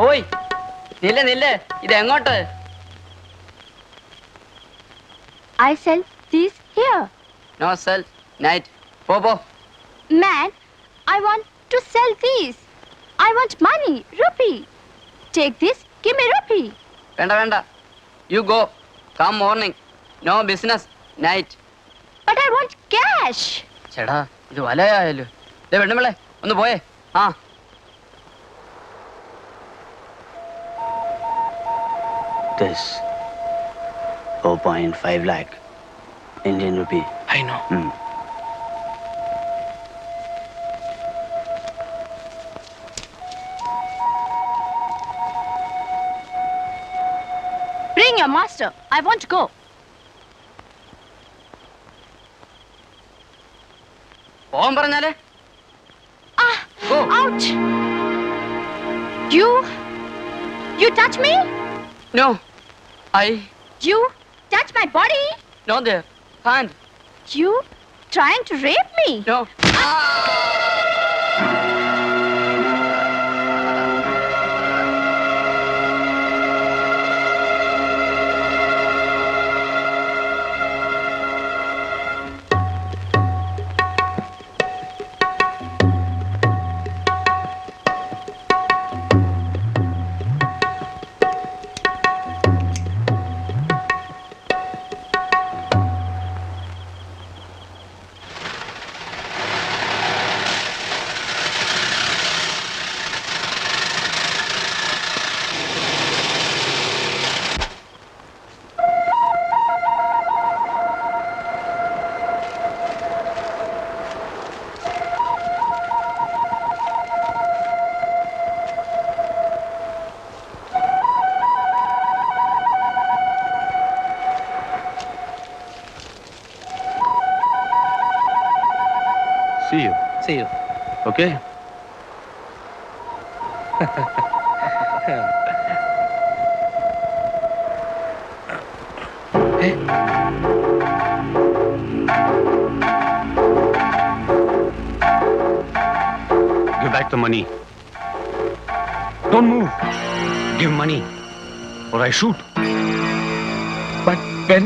ഓയ് നില്ല നില്ല, ഇത് എങ്ങോട്ട്? I sell these here. No sell night. പോ. Man, I want to sell these. I want money, rupee. Take this, give me rupee. വേണ്ട, you go. Come morning. No business night. But I want cash. ചേടാ, ഇത് വലയായല്ലോ. പെണ്ണുമ്പിള്ളേ ഒന്ന് പോയേ. ആ This 4.5 lakh Indian rupee. I know. Bring your master. I want to go. പോകാൻ പറഞ്ഞാലേ. Ah, Go. ouch. You touch me? No I You touch my body? No there can't. You trying to rape me? No. See you. Okay? Give back the money. Don't move. Give money or I shoot. But when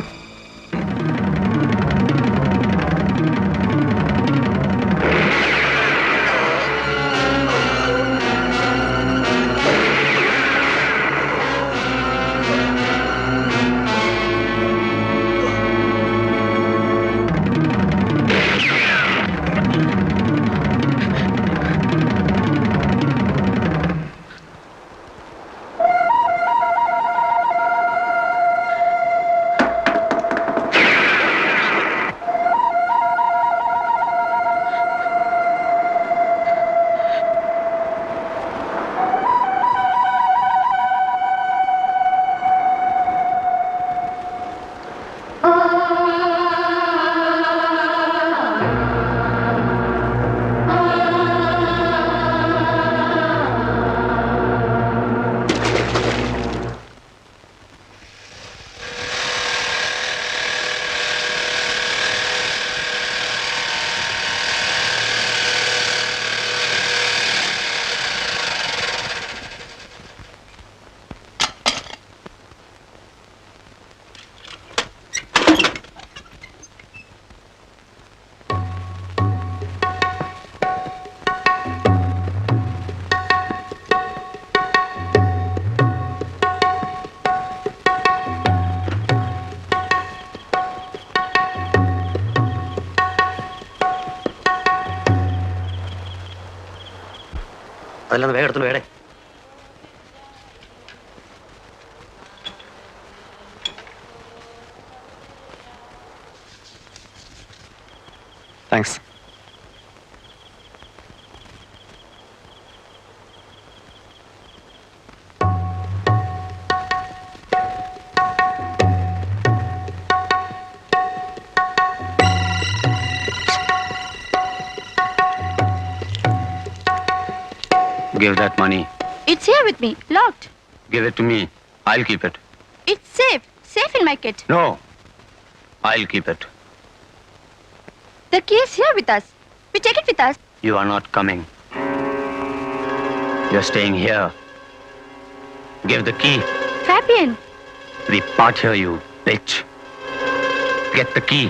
അതല്ലാതെ വേഗം എടുത്തു വേടേ. Thanks. Give that money. It's here with me, locked. Give it to me. I'll keep it. It's safe in my kit. No. I'll keep it. The key is here with us. We take it with us. You are not coming. You're staying here. Give the key. Fabian. We part here, you bitch. Get the key.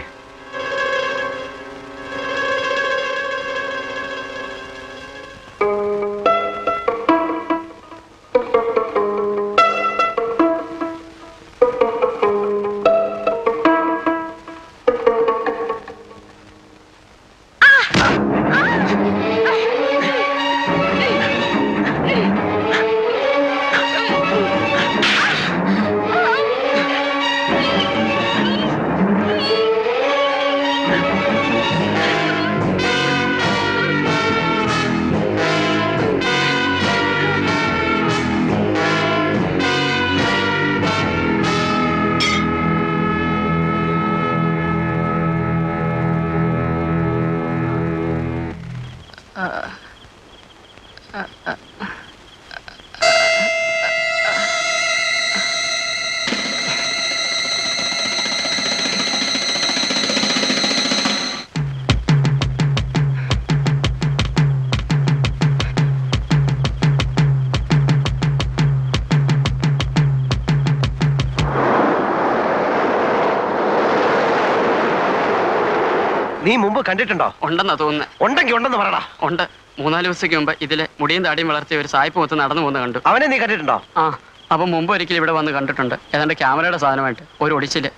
നീ മുമ്പ് കണ്ടിട്ടുണ്ടോ? ഉണ്ടെന്നാ തോന്നുന്നത്. ഉണ്ടെങ്കിൽ ഉണ്ടെന്ന് പറയടാ. ഉണ്ട്. 3-4 ദിവസത്തേക്ക് മുമ്പ് ഇതിലെ മുടിയും താടിയും വളർത്തിയ ഒരു സായിപ്പ് മൊത്തം നടന്നു പോകുന്ന കണ്ടു. അവനെ നീ കണ്ടിട്ടുണ്ടോ? ആ, അപ്പം മുമ്പ് ഒരിക്കലും ഇവിടെ വന്ന് കണ്ടിട്ടുണ്ട്. ഏതാണ്ട് ക്യാമറയുടെ സാധനമായിട്ട് ഒരു ഒടിച്ചില്.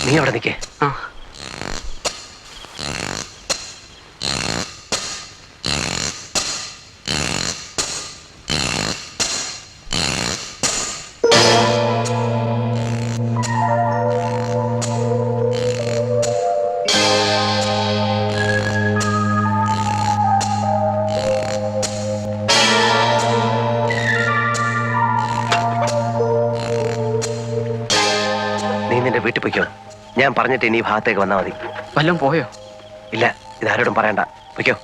നീ അവിടെ നിൽക്കേ. ആ, നിന്റെ വീട്ടിൽ പോയിക്കോ. ഞാൻ പറഞ്ഞിട്ട് ഇനി ഈ ഭാഗത്തേക്ക് വന്നാൽ മതി. വല്ലതും പോയോ? ഇല്ല, ഇതാരോടും പറയണ്ട. പോയിക്കോ.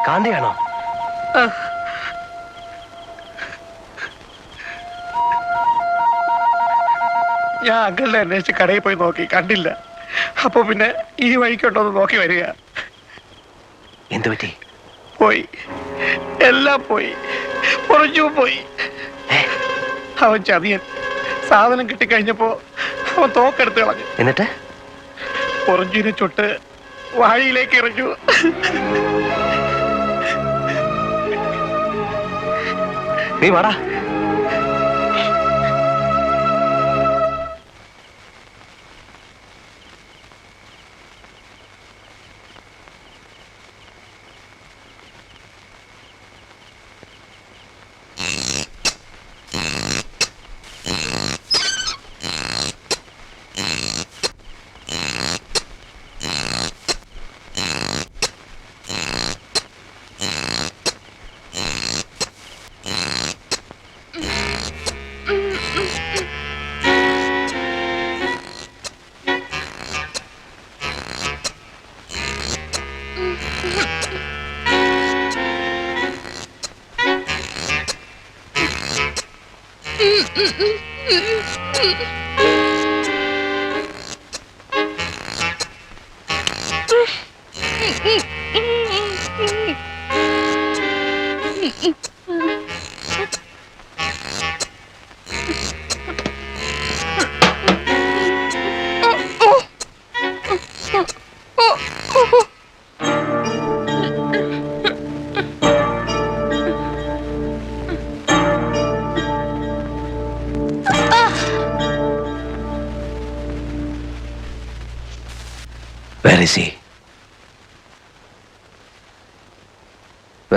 കാന്തിയാണോ? ഞാൻ അങ്കിളിനെ അന്വേഷിച്ച് കടയിൽ പോയി നോക്കി, കണ്ടില്ല. അപ്പൊ പിന്നെ ഈ വഴിക്കുണ്ടോന്ന് നോക്കി വരിക. എന്തു പറ്റി? പോയി, എല്ലാം പോയി, കുറച്ചു പോയി. അവൻ ചതിയൻ. സാധനം കിട്ടിക്കഴിഞ്ഞപ്പോ അവൻ തോക്കെടുത്ത് കളഞ്ഞു. എന്നിട്ട് പൊറഞ്ചുവിനെ ചുട്ട് വാഴയിലേക്ക് എറിഞ്ഞു. നീ വാടാ.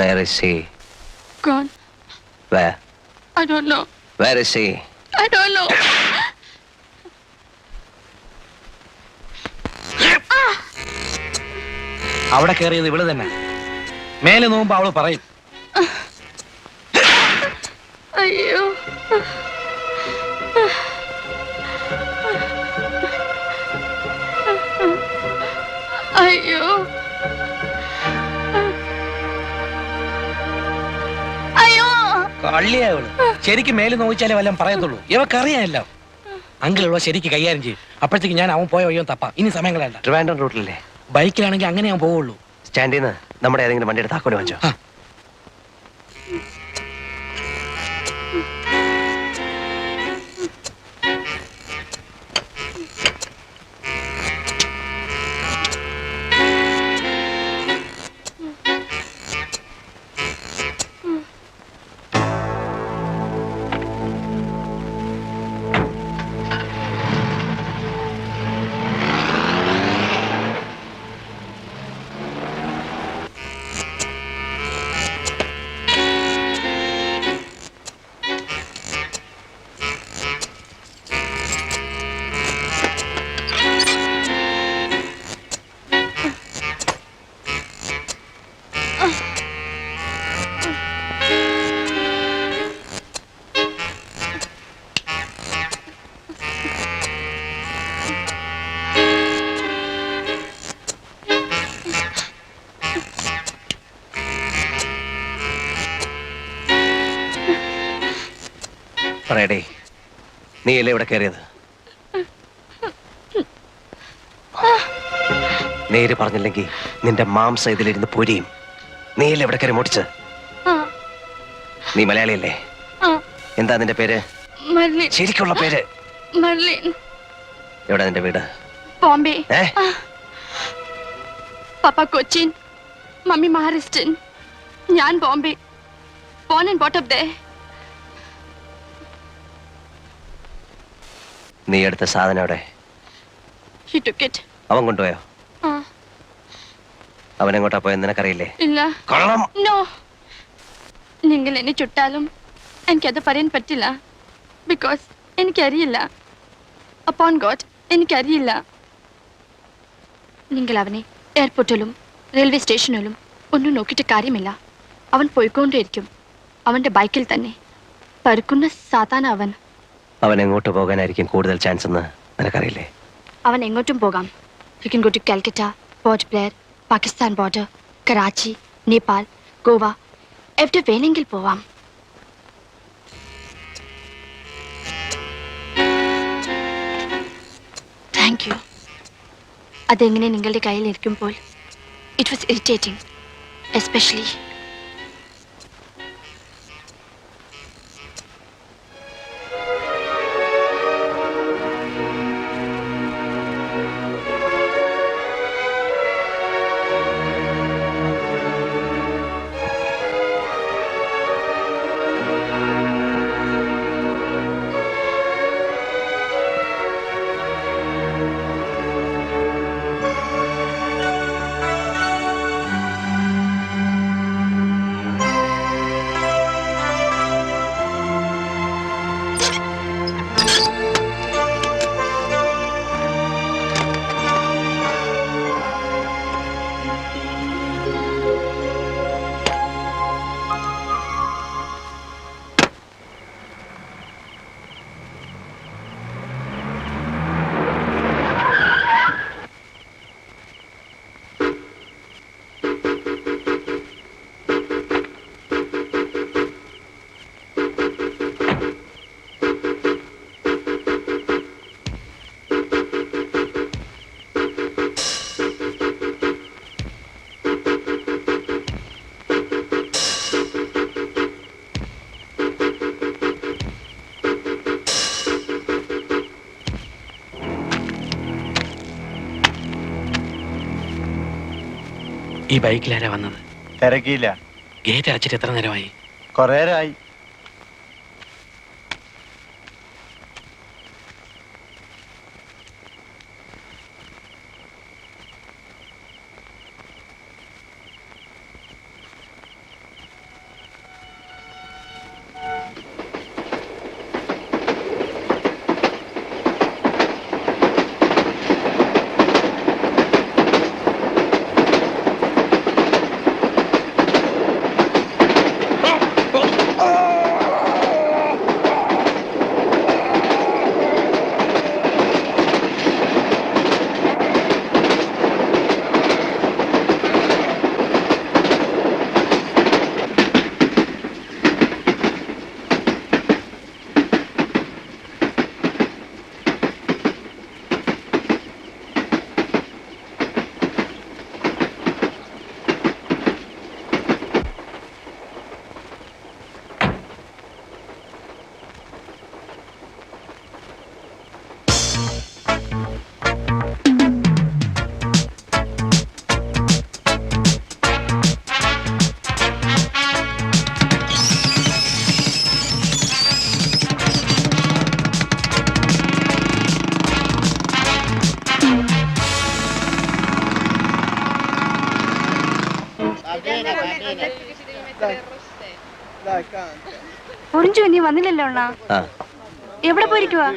Where is he? Gone. Where? I don't know. Where is he? I don't know. അവിടെ കയറിയത് ഇവള് തന്നെ. മേലെ നോക്കുമ്പോ അവള് പറയും. അയ്യോ. അയ്യോ. അയ്യോ. കള്ളിയാ ഇവള്. ശരിക്കും മേലെ നോക്കിച്ചാലേ വല്ലതും പറയത്തുള്ളൂ. ഇവക്കറിയാമല്ലോ. അങ്കിൾ ഇവിടെ ശരിക്ക് കൈകാര്യം ചെയ്യും. അപ്പോഴത്തേക്ക് ഞാൻ അവൻ പോയ വയ്യോ തപ്പാം. ഇനി സമയം കളയണ്ട. ട്രിവാൻഡ്രം റൂട്ടിലല്ലേ? ബൈക്കിലാണെങ്കിൽ അങ്ങനെ ഞാൻ പോവുള്ളൂ. സ്റ്റാൻഡിൽ നിന്ന് നമ്മുടെ ഏതെങ്കിലും വണ്ടിയുടെ താക്കോല് വാങ്ങിച്ചോ. പറയടേ, നീയല്ലേ ഇവിടെ കയറിയത്? നേര് പറഞ്ഞില്ലെങ്കിൽ നിന്റെ മാംസം ഇതിലിരുന്ന് പൊരിയും. നീയല്ലേ ഇവിടെ കയറി മുടിച്ച്? നീ മലയാളിയല്ലേ? എന്താ നിന്റെ പേര്? ശരിക്കുള്ള പേര്? എവിടെ നിന്റെ വീട്? ബോംബെ. പപ്പ കൊച്ചിൻ, മമ്മി മഹാരാഷ്ട്രൻ, ഞാൻ Bombay. Born and brought up there. നീ എടുത്ത സാധനം എവിടെ? He took it. അവൻ കൊണ്ടുപോയോ? അവൻ എങ്ങോട്ടാ പോയെന്ന് നിനക്കറിയില്ലേ? ഇല്ല. കൊള്ളാം. No. നിങ്ങൾ എന്നെ ചുട്ടാലും എനിക്കത് പറയാൻ പറ്റില്ല. ബിക്കോസ് എനിക്കറിയില്ല. അപ്പോൺ ഗോഡ്, എനിക്കറിയില്ല. നിങ്ങൾ അവനെ എയർപോർട്ടിലും റെയിൽവേ സ്റ്റേഷനിലും ഒന്നും നോക്കിയിട്ട് കാര്യമില്ല. അവൻ പോയിക്കൊണ്ടേയിരിക്കും. അവന്റെ ബൈക്കിൽ തന്നെ. പരുക്കുന്ന സാധാരണ അവൻ. അവൻ എങ്ങോട്ട് പോകാനായിരിക്കും കൂടുതൽ ചാൻസ് എന്ന് നിനക്കറിയില്ലേ? അവൻ എങ്ങോട്ടും പോകാം. You can go to Calcutta, Port Blair, Pakistan border, Karachi, Nepal, Goa, എവിടെ വേണമെങ്കിൽ പോവാം. Thank you. അതെങ്ങനെ നിങ്ങളുടെ കയ്യിൽ ഇരിക്കുമ്പോൾ ഇറ്റ് വാസ് ഇറിറ്റേറ്റിംഗ്, എസ്പെഷ്യലി. ഈ ബൈക്കിലാരാ വന്നത്? തിരക്കിയില്ല. ഗേറ്റ് അടച്ചിട്ട് എത്ര നേരമായി? കുറേ നേരമായി. പൊറിഞ്ചു നീ വന്നില്ലല്ലോ അണ്ണാ. ആ എവിടെ പോയിരിക്കുവാ?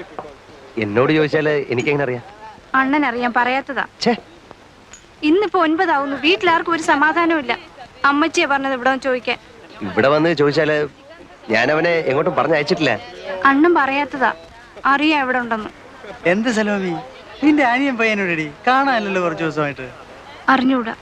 എന്നോട് ചോദിച്ചാല് എനിക്കെങ്ങനെ അറിയാം? അണ്ണൻ അറിയാൻ പറയാത്തതാ. ഛേ, ഇന്നിപ്പോ 9 ആവുന്നു. വീട്ടിലാർക്കും ഒരു സമാധാനവും ഇല്ല. അമ്മച്ചിയെ പറഞ്ഞത് ഇവിടെ വന്ന് ചോദിക്കാൻ. ഇവിടെ വന്ന് ചോദിച്ചാല് ഞാൻ അവനെ എങ്ങോട്ടും പറഞ്ഞയച്ചിട്ടില്ല. അണ്ണൻ പറയാത്തതാ. അറിയാം എവിടെ ഉണ്ടെന്ന്. എന്ത് സലോമി, നിന്റെ അനിയൻ പയ്യനോടി കാണാനല്ലോ കുറച്ച് ദിവസമായിട്ട്. അറിഞ്ഞൂടാ.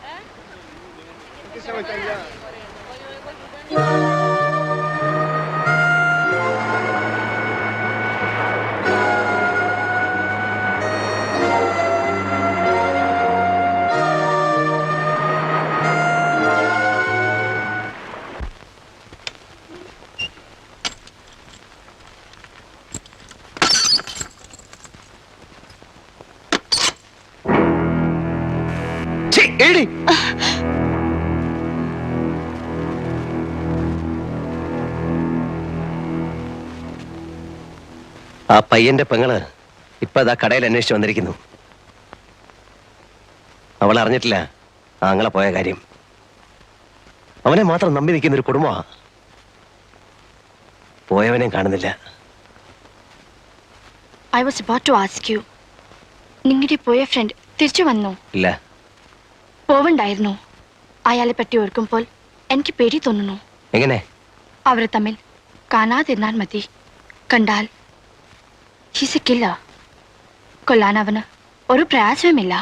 ഛീ, എടി. ആ പയ്യന്റെ പെങ്ങള് ഇപ്പൊ അതാ കടയിൽ അന്വേഷിച്ച് വന്നിരിക്കുന്നു. അവൾ അറിഞ്ഞിട്ടില്ല ആങ്ങളെ പോയ കാര്യം. അവനെ മാത്രം നമ്പി നിൽക്കുന്ന ഒരു കുടുംബമാ. പോയവനെ കാണുന്നില്ല. I was about to ask you, നിങ്ങളുടെ പോയ ഫ്രണ്ട് തിരിച്ചു വന്നോ? ഇല്ല. പോവണ്ടായിരുന്നു. അയാളെ പറ്റി ഓർക്കുമ്പോൾ എനിക്ക് പേടി തോന്നുന്നു. എങ്ങനെ? അവർ തമ്മിൽ കാണാതിരുന്നാൽ മതി. കണ്ടാൽ ഹിസിക്കില്ല. കൊല്ലാൻ അവന് ഒരു പ്രയാസവുമില്ല.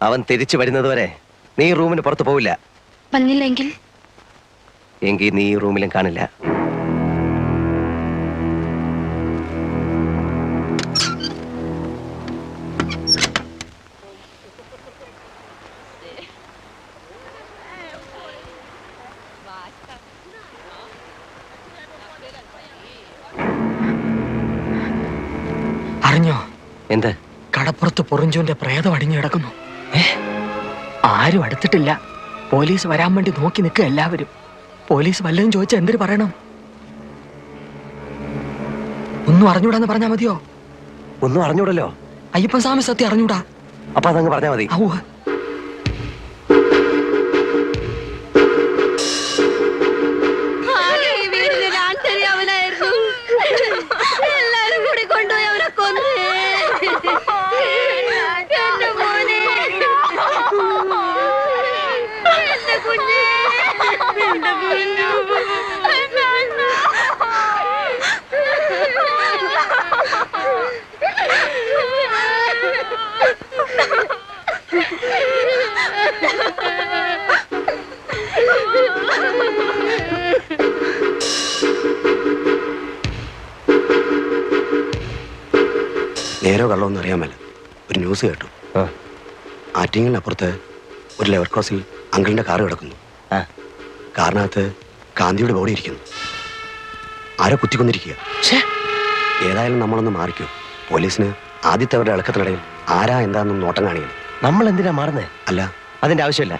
അവൻ തിരിച്ചു വരുന്നതുവരെ നീ റൂമിന് പുറത്തു പോവില്ല. വന്നില്ലെങ്കിൽ എങ്കിൽ നീ ഈ റൂമിലും കാണില്ല. അറിഞ്ഞോ? എന്ത്? കടപ്പുറത്ത് പൊറിഞ്ചോന്റെ പ്രേതം അടിഞ്ഞു കിടക്കുന്നു. ആരും അടുത്തിട്ടില്ല. പോലീസ് വരാൻ വേണ്ടി നോക്കി നിൽക്കുക എല്ലാവരും. പോലീസ് വല്ലതും ചോദിച്ചാൽ എന്തിനു പറയണം? ഒന്നും അറിഞ്ഞൂടാന്ന് പറഞ്ഞാ മതിയോ? ഒന്നും അറിഞ്ഞൂടല്ലോ. അയ്യപ്പൻ സ്വാമി സത്യം അറിഞ്ഞൂടാ. അപ്പൊ അതങ്ങ് പറഞ്ഞാ മതി. എല്ലാരും കൂടി കൊണ്ടുപോയി അവനെ കൊന്നു. എന്റെ മോനെ, എന്റെ കുഞ്ഞേ, എന്റെ കുഞ്ഞു. നേരോ കള്ളമൊന്നും അറിയാൻ മേല. ഒരു ന്യൂസ് കേട്ടു. ആറ്റിങ്ങലിനപ്പുറത്ത് ഒരു ലെവർ ക്രോസിൽ അങ്കിളിന്റെ കാറ് കിടക്കുന്നു. കാറിനകത്ത് കാന്തിയുടെ ബോഡി ഇരിക്കുന്നു. ആരോ കുത്തിക്കൊന്നിരിക്കുക. ഏതായാലും നമ്മളൊന്ന് മാറിക്കോ. പോലീസിന് ആദ്യത്തെ അവരുടെ ഇളക്കത്തിനിടയിൽ ആരാ എന്താണെന്നും നോട്ടം കാണിക്കണം. നമ്മൾ എന്തിനാ മാറുന്നേ? അല്ല, അതിന്റെ ആവശ്യമില്ല.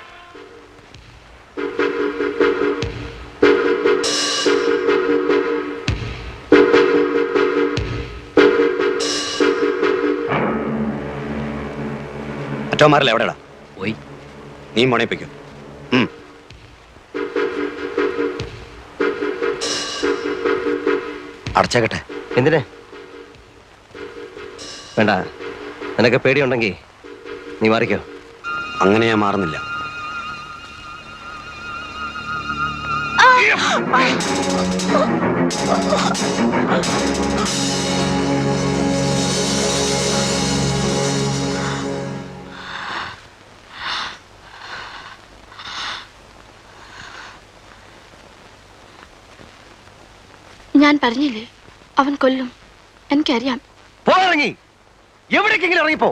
മറ്റോമാരല്ല എവിടെടാ? പോയി. നീ മോണയിപ്പിക്കോ. അടച്ചേക്കട്ടെ. എന്തിനെ? വേണ്ട. നിനക്ക് പേടിയുണ്ടെങ്കിൽ നീ മാറിക്കോ. അങ്ങനെ ഞാൻ മാറുന്നില്ല. ഞാൻ പറഞ്ഞില്ലേ അവൻ കൊല്ലും. എനിക്കറിയാം. പോയിറങ്ങി എവിടേക്കെങ്കിലും ഇറങ്ങിപ്പോ.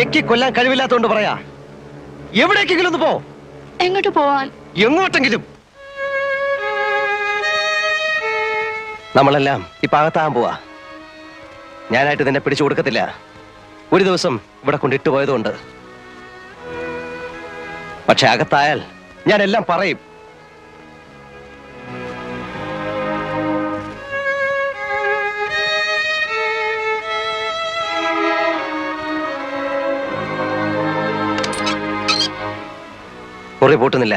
എക്കി കൊല്ലാൻ കഴിവില്ലാത്തോണ്ട് പറയാ. എവിടേക്കെങ്കിലും ഒന്ന് പോ. എങ്ങോട്ട് പോവാൻ? എങ്ങോട്ടെങ്കിലും. നമ്മളെല്ലാം ഇപ്പൊ അകത്താകാൻ പോവാ. ഞാനായിട്ട് നിന്നെ പിടിച്ചു കൊടുക്കത്തില്ല. ഒരു ദിവസം ഇവിടെ കൊണ്ടിട്ട് പോയതുകൊണ്ട്. പക്ഷെ അകത്തായാൽ ഞാൻ എല്ലാം പറയും. മുറി പൂട്ടുന്നില്ല.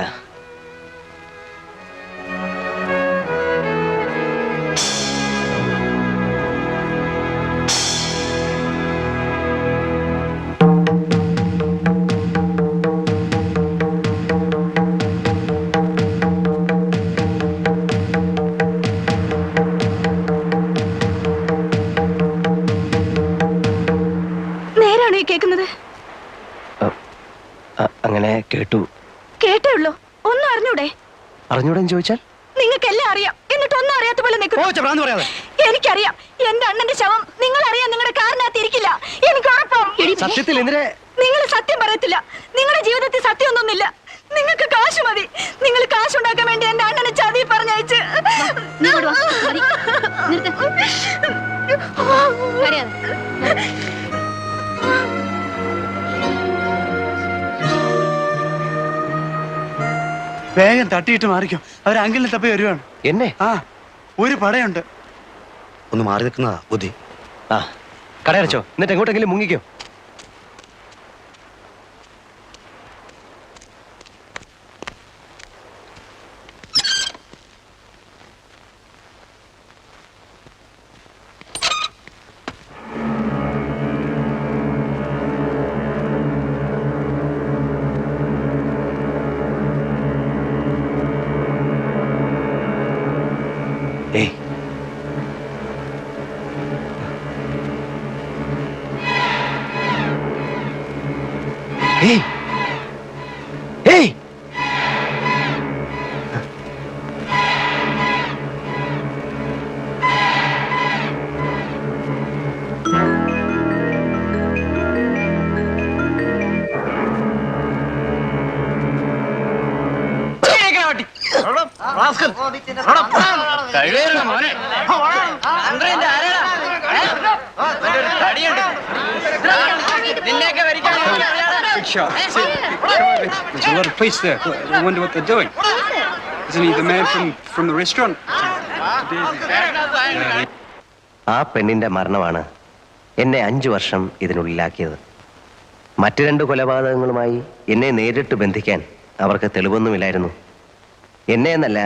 നേരാണോ ഈ കേൾക്കുന്നത്? അങ്ങനെ കേട്ടു. കേട്ടേ ഉള്ളൂ, ഒന്നും അറിഞ്ഞൂടെ? അറിഞ്ഞൂടെന്ന് ചോദിച്ചാൽ നിങ്ങൾക്കെല്ലാം അറിയാം, എന്നിട്ട് ഒന്നും അറിയാത്ത പോലെ നിൽക്കുന്നു. എനിക്കറിയാം, എന്റെ അണ്ണന്റെ ശവം നിങ്ങൾ അറിയാൻ നിങ്ങളുടെ കാറിനകത്ത് ഇരിക്കില്ല. എനിക്ക് ഉറപ്പാം. സത്യത്തിൽ എന്തിനെ നിങ്ങൾ സത്യം പറയത്തില്ല. നിങ്ങളുടെ ജീവിതത്തിൽ സത്യമൊന്നുമില്ല. നിങ്ങൾക്ക് കാശ് മതി. നിങ്ങൾ കാശുണ്ടാക്കാൻ വേണ്ടി എന്റെ അണ്ണനെ ചതി പറഞ്ഞയച്ച്. വേഗം തട്ടിയിട്ട് മാറിക്കോ, അവർ അങ്കിളിനെ തപ്പി വരുവാണ്. എന്നെ? ആ, ഒരു പടയുണ്ട്. ഒന്ന് മാറി നിൽക്കുന്നതാ ബുദ്ധി. ആ, കടയടച്ചോ, എന്നിട്ട് എങ്ങോട്ടെങ്കിലും മുങ്ങിക്കോ. ഏയ്, ഏയ്, ഏയ്, There's a lot of police there. I wonder what they're doing. Isn't he the man from the restaurant? ആ പെണ്ണിന്റെ മരണമാണ് എന്നെ 5 വർഷം ഇതിനുള്ളിലാക്കിയത്. മറ്റു 2 കൊലപാതകങ്ങളുമായി എന്നെ നേരിട്ട് ബന്ധിക്കാൻ അവർക്ക് തെളിവൊന്നുമില്ലായിരുന്നു. എന്നെ എന്നല്ല,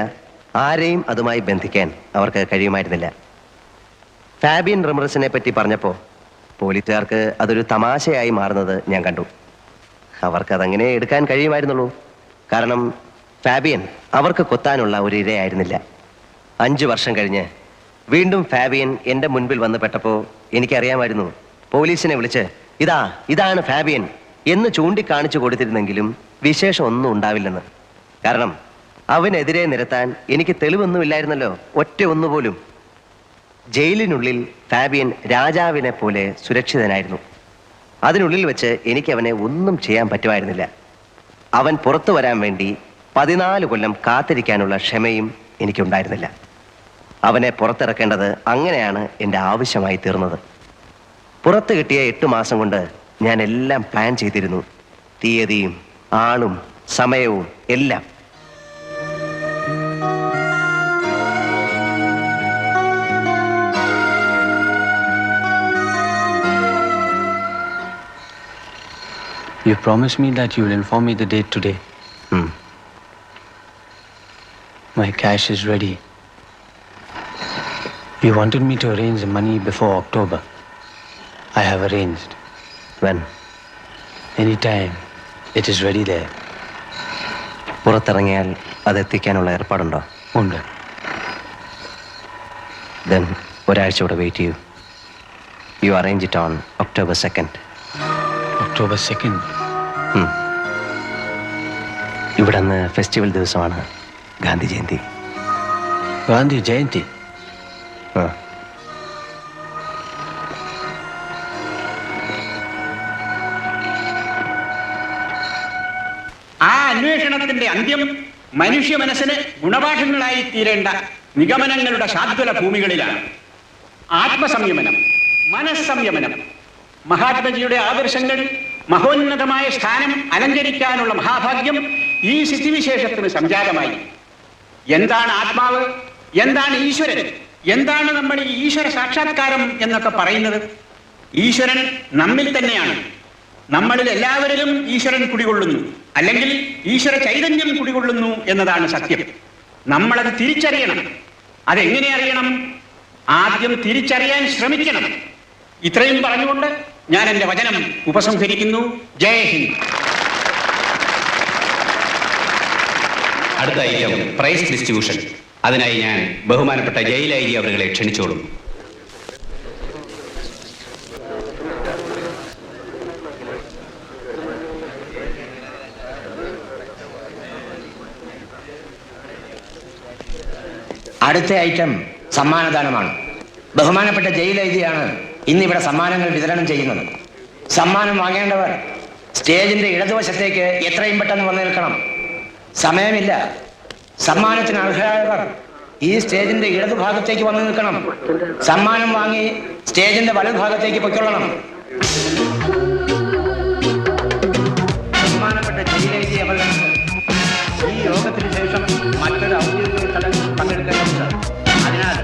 ആരെയും അതുമായി ബന്ധിക്കാൻ അവർക്ക് കഴിയുമായിരുന്നില്ല. ഫാബിയൻ റമറസിനെ പറ്റി പറഞ്ഞപ്പോൾ പോലീസുകാർക്ക് അതൊരു തമാശയായി മാറുന്നത് ഞാൻ കണ്ടു. അവർക്കതങ്ങനെ എടുക്കാൻ കഴിയുമായിരുന്നുള്ളൂ. കാരണം ഫാബിയൻ അവർക്ക് കൊത്താനുള്ള ഒരു ഇരയായിരുന്നില്ല. 5 വർഷം കഴിഞ്ഞ് വീണ്ടും ഫാബിയൻ എൻ്റെ മുൻപിൽ വന്ന് പെട്ടപ്പോൾ എനിക്കറിയാമായിരുന്നു പോലീസിനെ വിളിച്ച് ഇതാണ് ഫാബിയൻ എന്ന് ചൂണ്ടിക്കാണിച്ചു കൊടുത്തിരുന്നെങ്കിലും വിശേഷം ഒന്നും ഉണ്ടാവില്ലെന്ന്. കാരണം അവനെതിരെ നിരത്താൻ എനിക്ക് തെളിവൊന്നുമില്ലായിരുന്നല്ലോ, ഒറ്റ ഒന്നുപോലും. ജയിലിനുള്ളിൽ ഫാബിയൻ രാജാവിനെ പോലെ സുരക്ഷിതനായിരുന്നു. അതിനുള്ളിൽ വെച്ച് എനിക്ക് അവനെ ഒന്നും ചെയ്യാൻ പറ്റുമായിരുന്നില്ല. അവൻ പുറത്തു വരാൻ വേണ്ടി 14 കൊല്ലം കാത്തിരിക്കാനുള്ള ക്ഷമയും എനിക്കുണ്ടായിരുന്നില്ല. അവനെ പുറത്തിറക്കേണ്ടത് അങ്ങനെയാണ് എൻ്റെ ആവശ്യമായി തീർന്നത്. പുറത്ത് കിട്ടിയ 8 മാസം കൊണ്ട് ഞാൻ എല്ലാം പ്ലാൻ ചെയ്തിരുന്നു. തീയതിയും ആളും സമയവും എല്ലാം. You promised me that you will inform me the date today. My cash is ready. You wanted me to arrange the money before October. I have arranged. When? Anytime. It is ready there. പുറത്തിറങ്ങിയാൽ അതെത്തിക്കാനുള്ള ഏർപ്പാടുണ്ടോ? ഉണ്ട്. Then ഒരാഴ്ച കൂടെ wait ചെയ്യൂ. You arrange it on October 2nd. October 2nd? ഇവിടെ അന്ന് festival ദിവസമാണ്, ഗാന്ധി ജയന്തി. ഗാന്ധി ജയന്തി? ആ അന്വേഷണത്തിന്റെ അന്ത്യം മനുഷ്യ മനസ്സിന് ഗുണപാഠങ്ങളായി തീരേണ്ട നിഗമനങ്ങളുടെ ശാദ്വല ഭൂമികളിലാണ്. ആത്മസംയമനം, മനസ്സംയമനം, മഹാത്മജിയുടെ ആദർശങ്ങൾ മഹോന്നതമായ സ്ഥാനം അലങ്കരിക്കാനുള്ള മഹാഭാഗ്യം ഈ സ്ഥിതിവിശേഷത്തിന് സംജാതമായി. എന്താണ് ആത്മാവ്, എന്താണ് ഈശ്വരൻ, എന്താണ് നമ്മൾ ഈ ഈശ്വര സാക്ഷാത്കാരം എന്നൊക്കെ പറയുന്നത്? ഈശ്വരൻ നമ്മിൽ തന്നെയാണ്. നമ്മളിൽ എല്ലാവരിലും ഈശ്വരൻ കുടികൊള്ളുന്നു, അല്ലെങ്കിൽ ഈശ്വര ചൈതന്യം കുടികൊള്ളുന്നു എന്നതാണ് സത്യം. നമ്മളത് തിരിച്ചറിയണം. അതെങ്ങനെ അറിയണം? ആദ്യം തിരിച്ചറിയാൻ ശ്രമിക്കണം. ഇത്രയും പറഞ്ഞുകൊണ്ട് ഞാൻ എൻ്റെ വചനം ഉപസംഹരിക്കുന്നു. ജയ് ഹിന്ദ്. അടുത്ത ഐറ്റം പ്രൈസ് ഡിസ്ട്രിബ്യൂഷൻ. അതിനായി ഞാൻ ബഹുമാനപ്പെട്ട ജയിൽ ഐ ജി അവരെ ക്ഷണിച്ചോളും. അടുത്ത ഐറ്റം സമ്മാനദാനമാണ്. ബഹുമാനപ്പെട്ട ജയിൽ ഐ ജിയാണ് ഇന്നിവിടെ സമ്മാനങ്ങൾ വിതരണം ചെയ്യുന്നത്. സമ്മാനം വാങ്ങേണ്ടവർ സ്റ്റേജിന്റെ ഇടതുവശത്തേക്ക് എത്രയും പെട്ടെന്ന് വന്നു നിൽക്കണം. സമയമില്ല. സമ്മാനത്തിന് അർഹരായവർ ഈ സ്റ്റേജിന്റെ ഇടതുഭാഗത്തേക്ക് വന്നു നിൽക്കണം. സമ്മാനം വാങ്ങി സ്റ്റേജിന്റെ വലതുഭാഗത്തേക്ക് പൊയ്ക്കൊള്ളണം. ബഹുമാനപ്പെട്ട ജയിൽ ഐ ജി അവർക്ക് ഈ യോഗത്തിന് ശേഷം മറ്റൊരു ഔദ്യോഗിക ചടങ്ങിൽ പങ്കെടുക്കേണ്ടതുണ്ട്. അതിനാൽ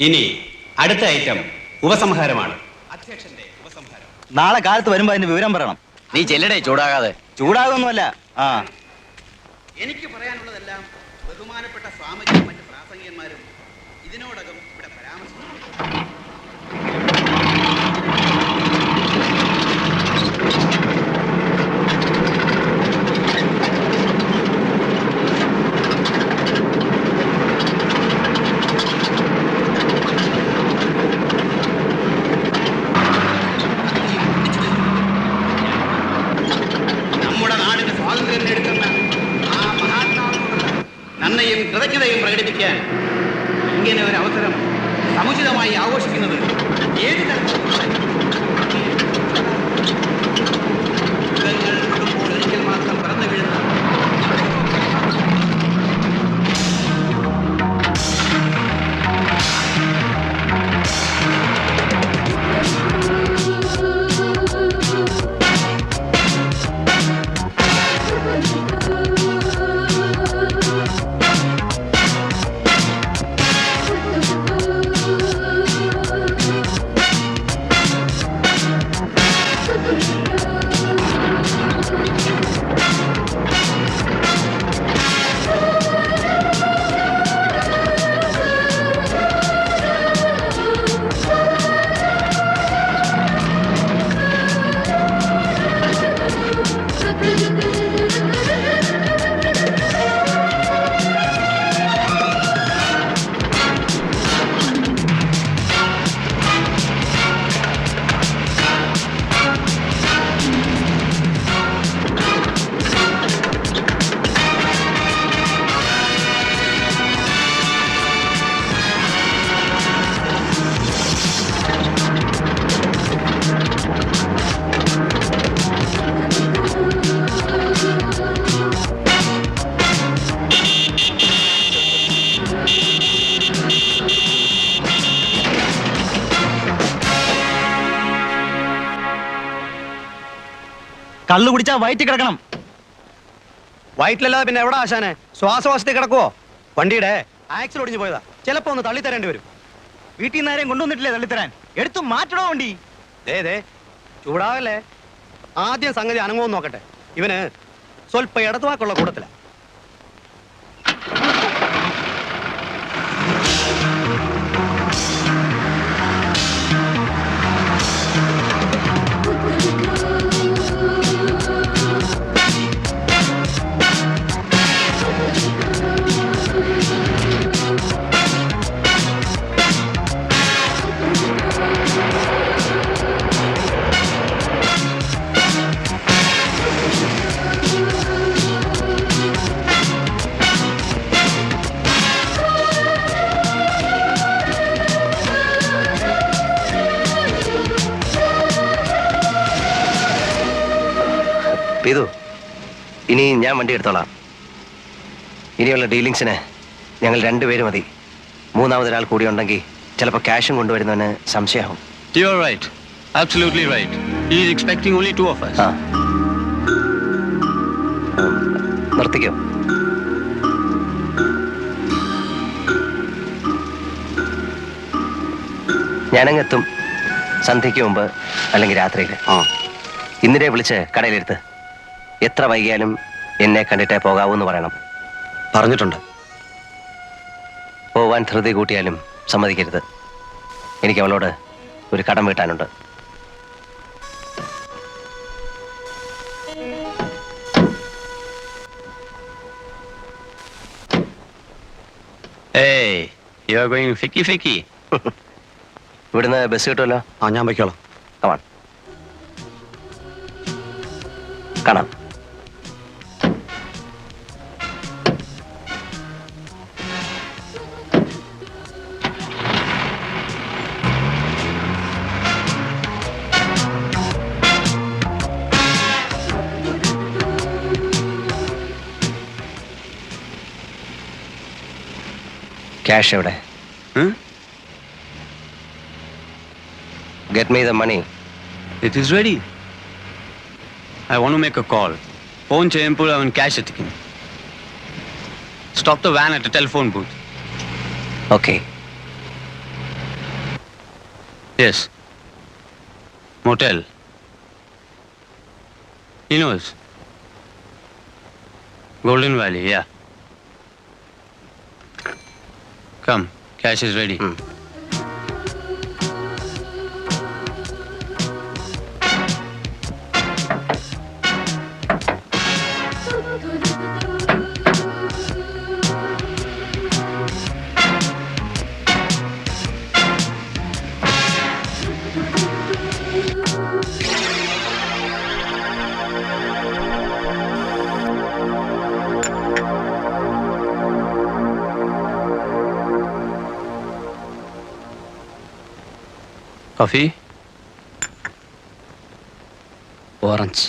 ഇനി അടുത്ത ഐറ്റം ഉപസംഹാരമാണ്. അധ്യക്ഷന്റെ ഉപസംഹാരം. നാളെ കാലത്ത് വരുമ്പോ അതിന്റെ വിവരം പറയണം. നീ ചെല്ലടേ, ചൂടാകാതെ. ചൂടാകൊന്നുമല്ല. എനിക്ക് പറയാനുള്ളതെല്ലാം ബഹുമാനപ്പെട്ട സ്വാമിജിയും മറ്റ് പ്രാസംഗികന്മാരും ഇതിനോടകം ഇവിടെ പരാമർശിച്ചു. നന്ദിയും കൃതജ്ഞതയും പ്രകടിപ്പിക്കാൻ ഇങ്ങനെ ഒരു അവസരം സമുചിതമായി ആഘോഷിക്കുന്നത് ഏത് തരത്തിലുള്ള ഒരിക്കൽ മാത്രം പറന്നു വീഴുന്ന കള്ളു കുടിച്ചാ വയറ്റി കിടക്കണം. വയറ്റിലല്ലാതെ പിന്നെ എവിടെ ആശാനെ? ശ്വാസവാസത്തിൽ കിടക്കുവോ? വണ്ടിയുടെ ആക്സിൽ ഒടിഞ്ഞു പോയതാ. ചിലപ്പോ ഒന്ന് തള്ളിത്തരേണ്ടി വരും. വീട്ടിൽ നിന്ന് ആരെയും കൊണ്ടുവന്നിട്ടില്ലേ തള്ളിത്തരാൻ? എടുത്തു മാറ്റണോ വണ്ടി? ദേ ചൂടാവല്ലേ. ആദ്യം സംഗതി അനങ്ങുമെന്ന് നോക്കട്ടെ. ഇവന് സ്വല്പ ഇടത്തുവാക്കുള്ള കൂട്ടത്തില. ഇതു ഇനി ഞാൻ വണ്ടി എടുത്തോളാം. ഇനിയുള്ള ഡീലിങ്സിന് ഞങ്ങൾ രണ്ടുപേരും മതി. മൂന്നാമതൊരാൾ കൂടി ഉണ്ടെങ്കിൽ ചിലപ്പോൾ ക്യാഷും കൊണ്ടുവരുന്നവന് സംശയമാവും. You are right. Absolutely right. He is expecting only 2 of us. നിർത്തിക്കോ. ഞാനങ്ങെത്തും സന്ധ്യയ്ക്ക് മുമ്പ് അല്ലെങ്കിൽ രാത്രിയിൽ. ഇന്നിനെ വിളിച്ച് കടയിലെടുത്ത് എത്ര വൈകിയാലും എന്നെ കണ്ടിട്ടേ പോകാവൂന്ന് പറയണം. പറഞ്ഞിട്ടുണ്ട്. പോവാൻ ധൃതി കൂട്ടിയാലും സമ്മതിക്കരുത്. എനിക്ക് അവളോട് ഒരു കടം വീട്ടാനുണ്ട്. Hey, you are going ficky. ഇവിടുന്ന് ബസ് കിട്ടുമല്ലോ. ഞാൻ വയ്ക്കോളാം. കമാൺ. കാണാം. ക്യാഷ് എവിടെ? Get me the money. It is ready. I want to make a call. Phone cheyempul avan cash etikkum. Stop the van at a telephone booth. Okay. Yes. Motel. He knows. Golden Valley, yeah. Come, cash is ready. Coffee? Orange.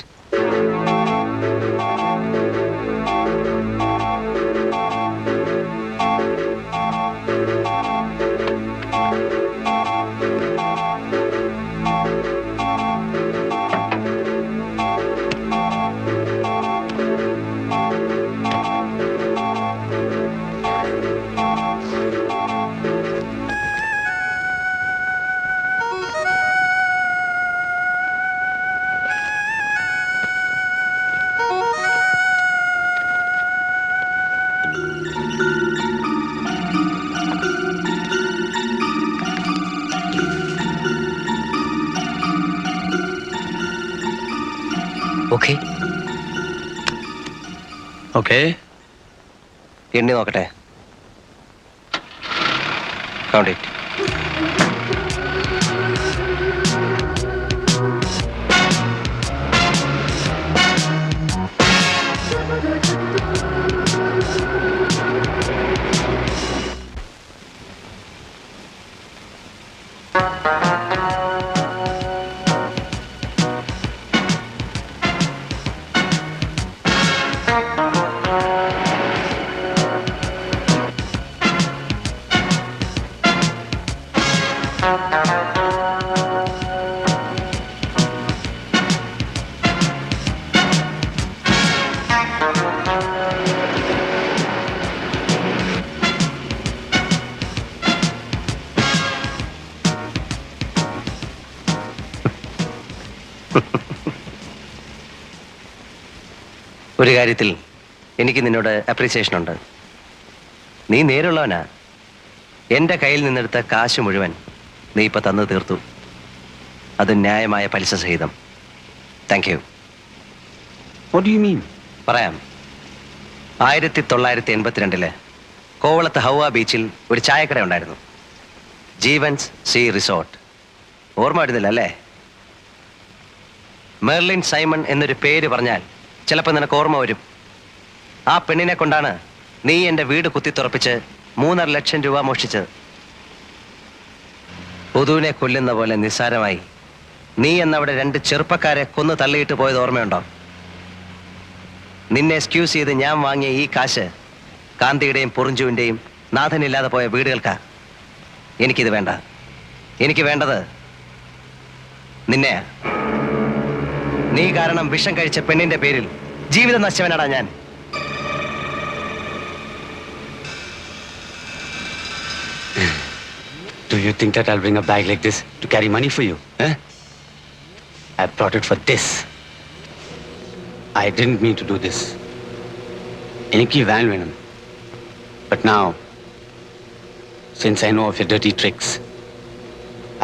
Okay. Okay. എണ്ണി നോക്കട്ടെ. Count it. ഒരു കാര്യത്തിൽ എനിക്ക് നിന്നോട് appreciation ഉണ്ട്. നീ നേരുള്ളവനാ. എൻ്റെ കയ്യിൽ നിന്നെടുത്ത കാശ് മുഴുവൻ നീ ഇപ്പം തന്നു തീർത്തു. അത് ന്യായമായ പലിശ സഹിതം. Thank you. What do you mean? പറയാം. 1982 കോവളത്ത് ഹൗവ ബീച്ചിൽ ഒരു ചായക്കട ഉണ്ടായിരുന്നു. Jeevans sea resort. ഓർമ്മ വരുന്നില്ല അല്ലേ? മെർലിൻ സൈമൺ എന്നൊരു പേര് പറഞ്ഞാൽ ചിലപ്പോൾ നിനക്ക് ഓർമ്മ വരും. ആ പെണ്ണിനെ കൊണ്ടാണ് നീ എൻ്റെ വീട് കുത്തിത്തുറപ്പിച്ച് 3.5 ലക്ഷം രൂപ മോഷ്ടിച്ചത്. പൊതുവിനെ കൊല്ലുന്ന പോലെ നിസ്സാരമായി നീ എന്നവിടെ 2 ചെറുപ്പക്കാരെ കൊന്നു തള്ളിയിട്ട് പോയത് ഓർമ്മയുണ്ടോ? നിന്നെ എക്സ്ക്യൂസ് ചെയ്ത് ഞാൻ വാങ്ങിയ ഈ കാശ് കാന്തിയുടെയും പൊറിഞ്ചുവിൻ്റെയും നാഥനില്ലാതെ പോയ വീടുകൾക്കാ. എനിക്കിത് വേണ്ട. എനിക്ക് വേണ്ടത് നിന്നെ. നീ കാരണം വിഷം കഴിച്ച പെണ്ണിന്റെ പേരിൽ ജീവിതം നശിച്ചവനാടാ ഞാൻ. Do you think that I'll bring a bag like this to carry money for you? Eh? I brought it for this. I didn't mean to do this. Eniki van venum. But now, since I know of your dirty tricks,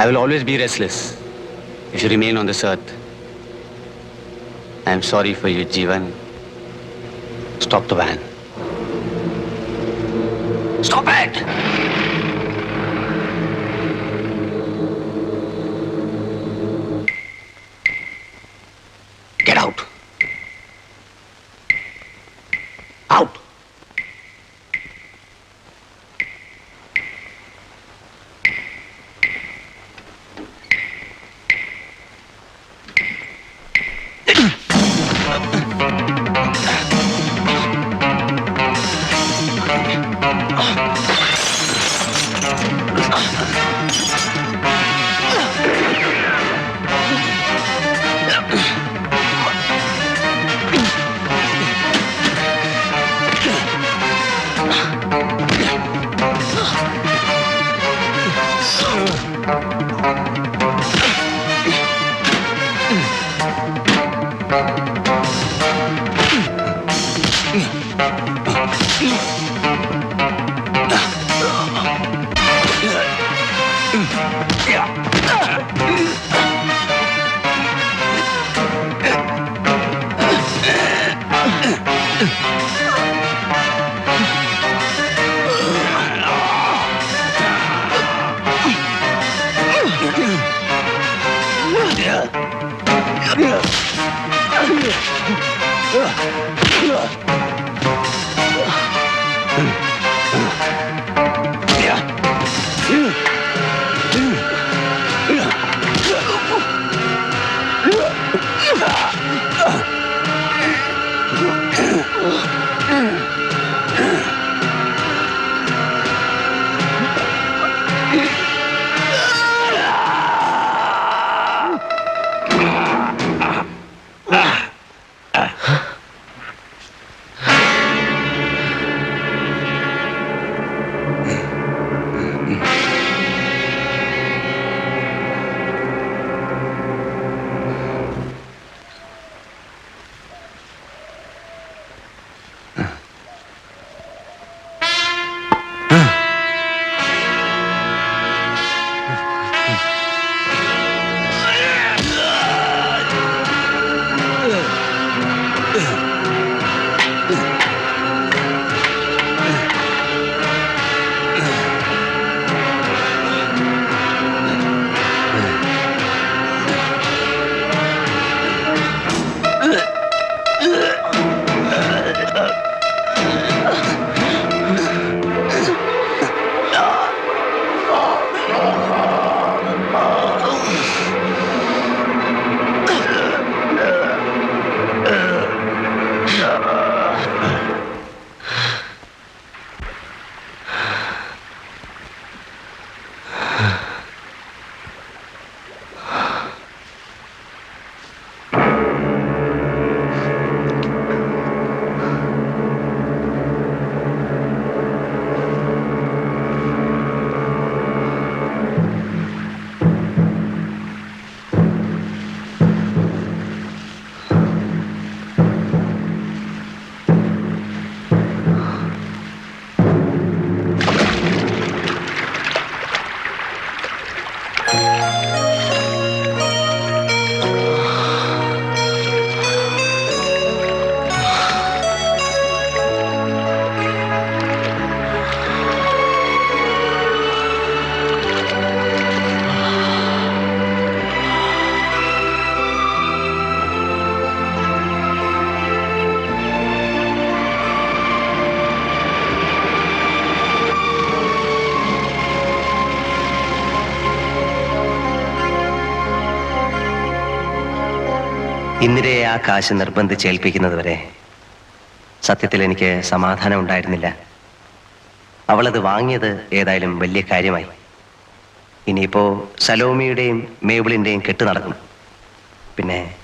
I will always be restless if you remain on this earth. I am sorry for you, Jeevan. Stop the van. Stop it! Get out. Out. ഇന്ദിരയെ ആ കാശ് നിർബന്ധിച്ചേൽപ്പിക്കുന്നത് വരെ സത്യത്തിൽ എനിക്ക് സമാധാനം ഉണ്ടായിരുന്നില്ല. അവളത് വാങ്ങിയത് ഏതായാലും വലിയ കാര്യമായി. ഇനിയിപ്പോ സലോമിയുടെയും മേബിളിന്റെയും കെട്ട് നടക്കും. പിന്നെ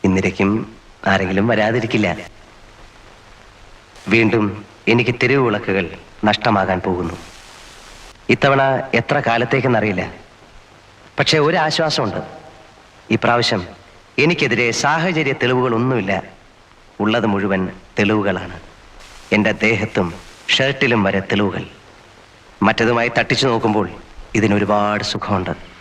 ഇന്ദിരയ്ക്കും ആരെങ്കിലും വരാതിരിക്കില്ല. വീണ്ടും എനിക്ക് തെരുവ് വിളക്കുകൾ നഷ്ടമാകാൻ പോകുന്നു. ഇത്തവണ എത്ര കാലത്തേക്കെന്നറിയില്ല. പക്ഷെ ഒരു ആശ്വാസമുണ്ട്. ഇപ്രാവശ്യം എനിക്കെതിരെ സാഹചര്യ തെളിവുകളൊന്നുമില്ല. ഉള്ളത് മുഴുവൻ തെളിവുകളാണ്. എൻ്റെ ദേഹത്തും ഷർട്ടിലും വരെ തെളിവുകൾ. മറ്റതുമായി തട്ടിച്ചു നോക്കുമ്പോൾ ഇതിനൊരുപാട് സുഖമുണ്ട്.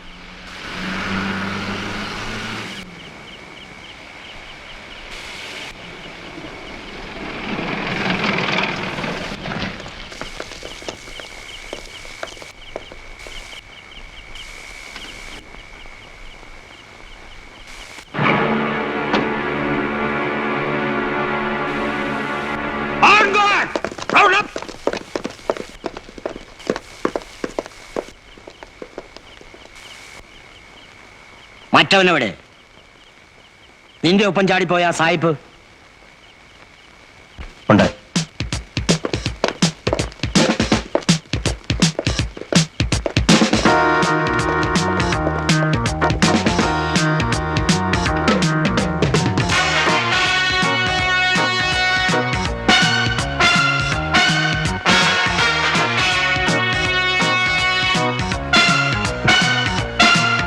മറ്റവനെവിടെ? നിന്റെ ഒപ്പം ചാടിപ്പോയ സായിപ്പ് ഉണ്ട്.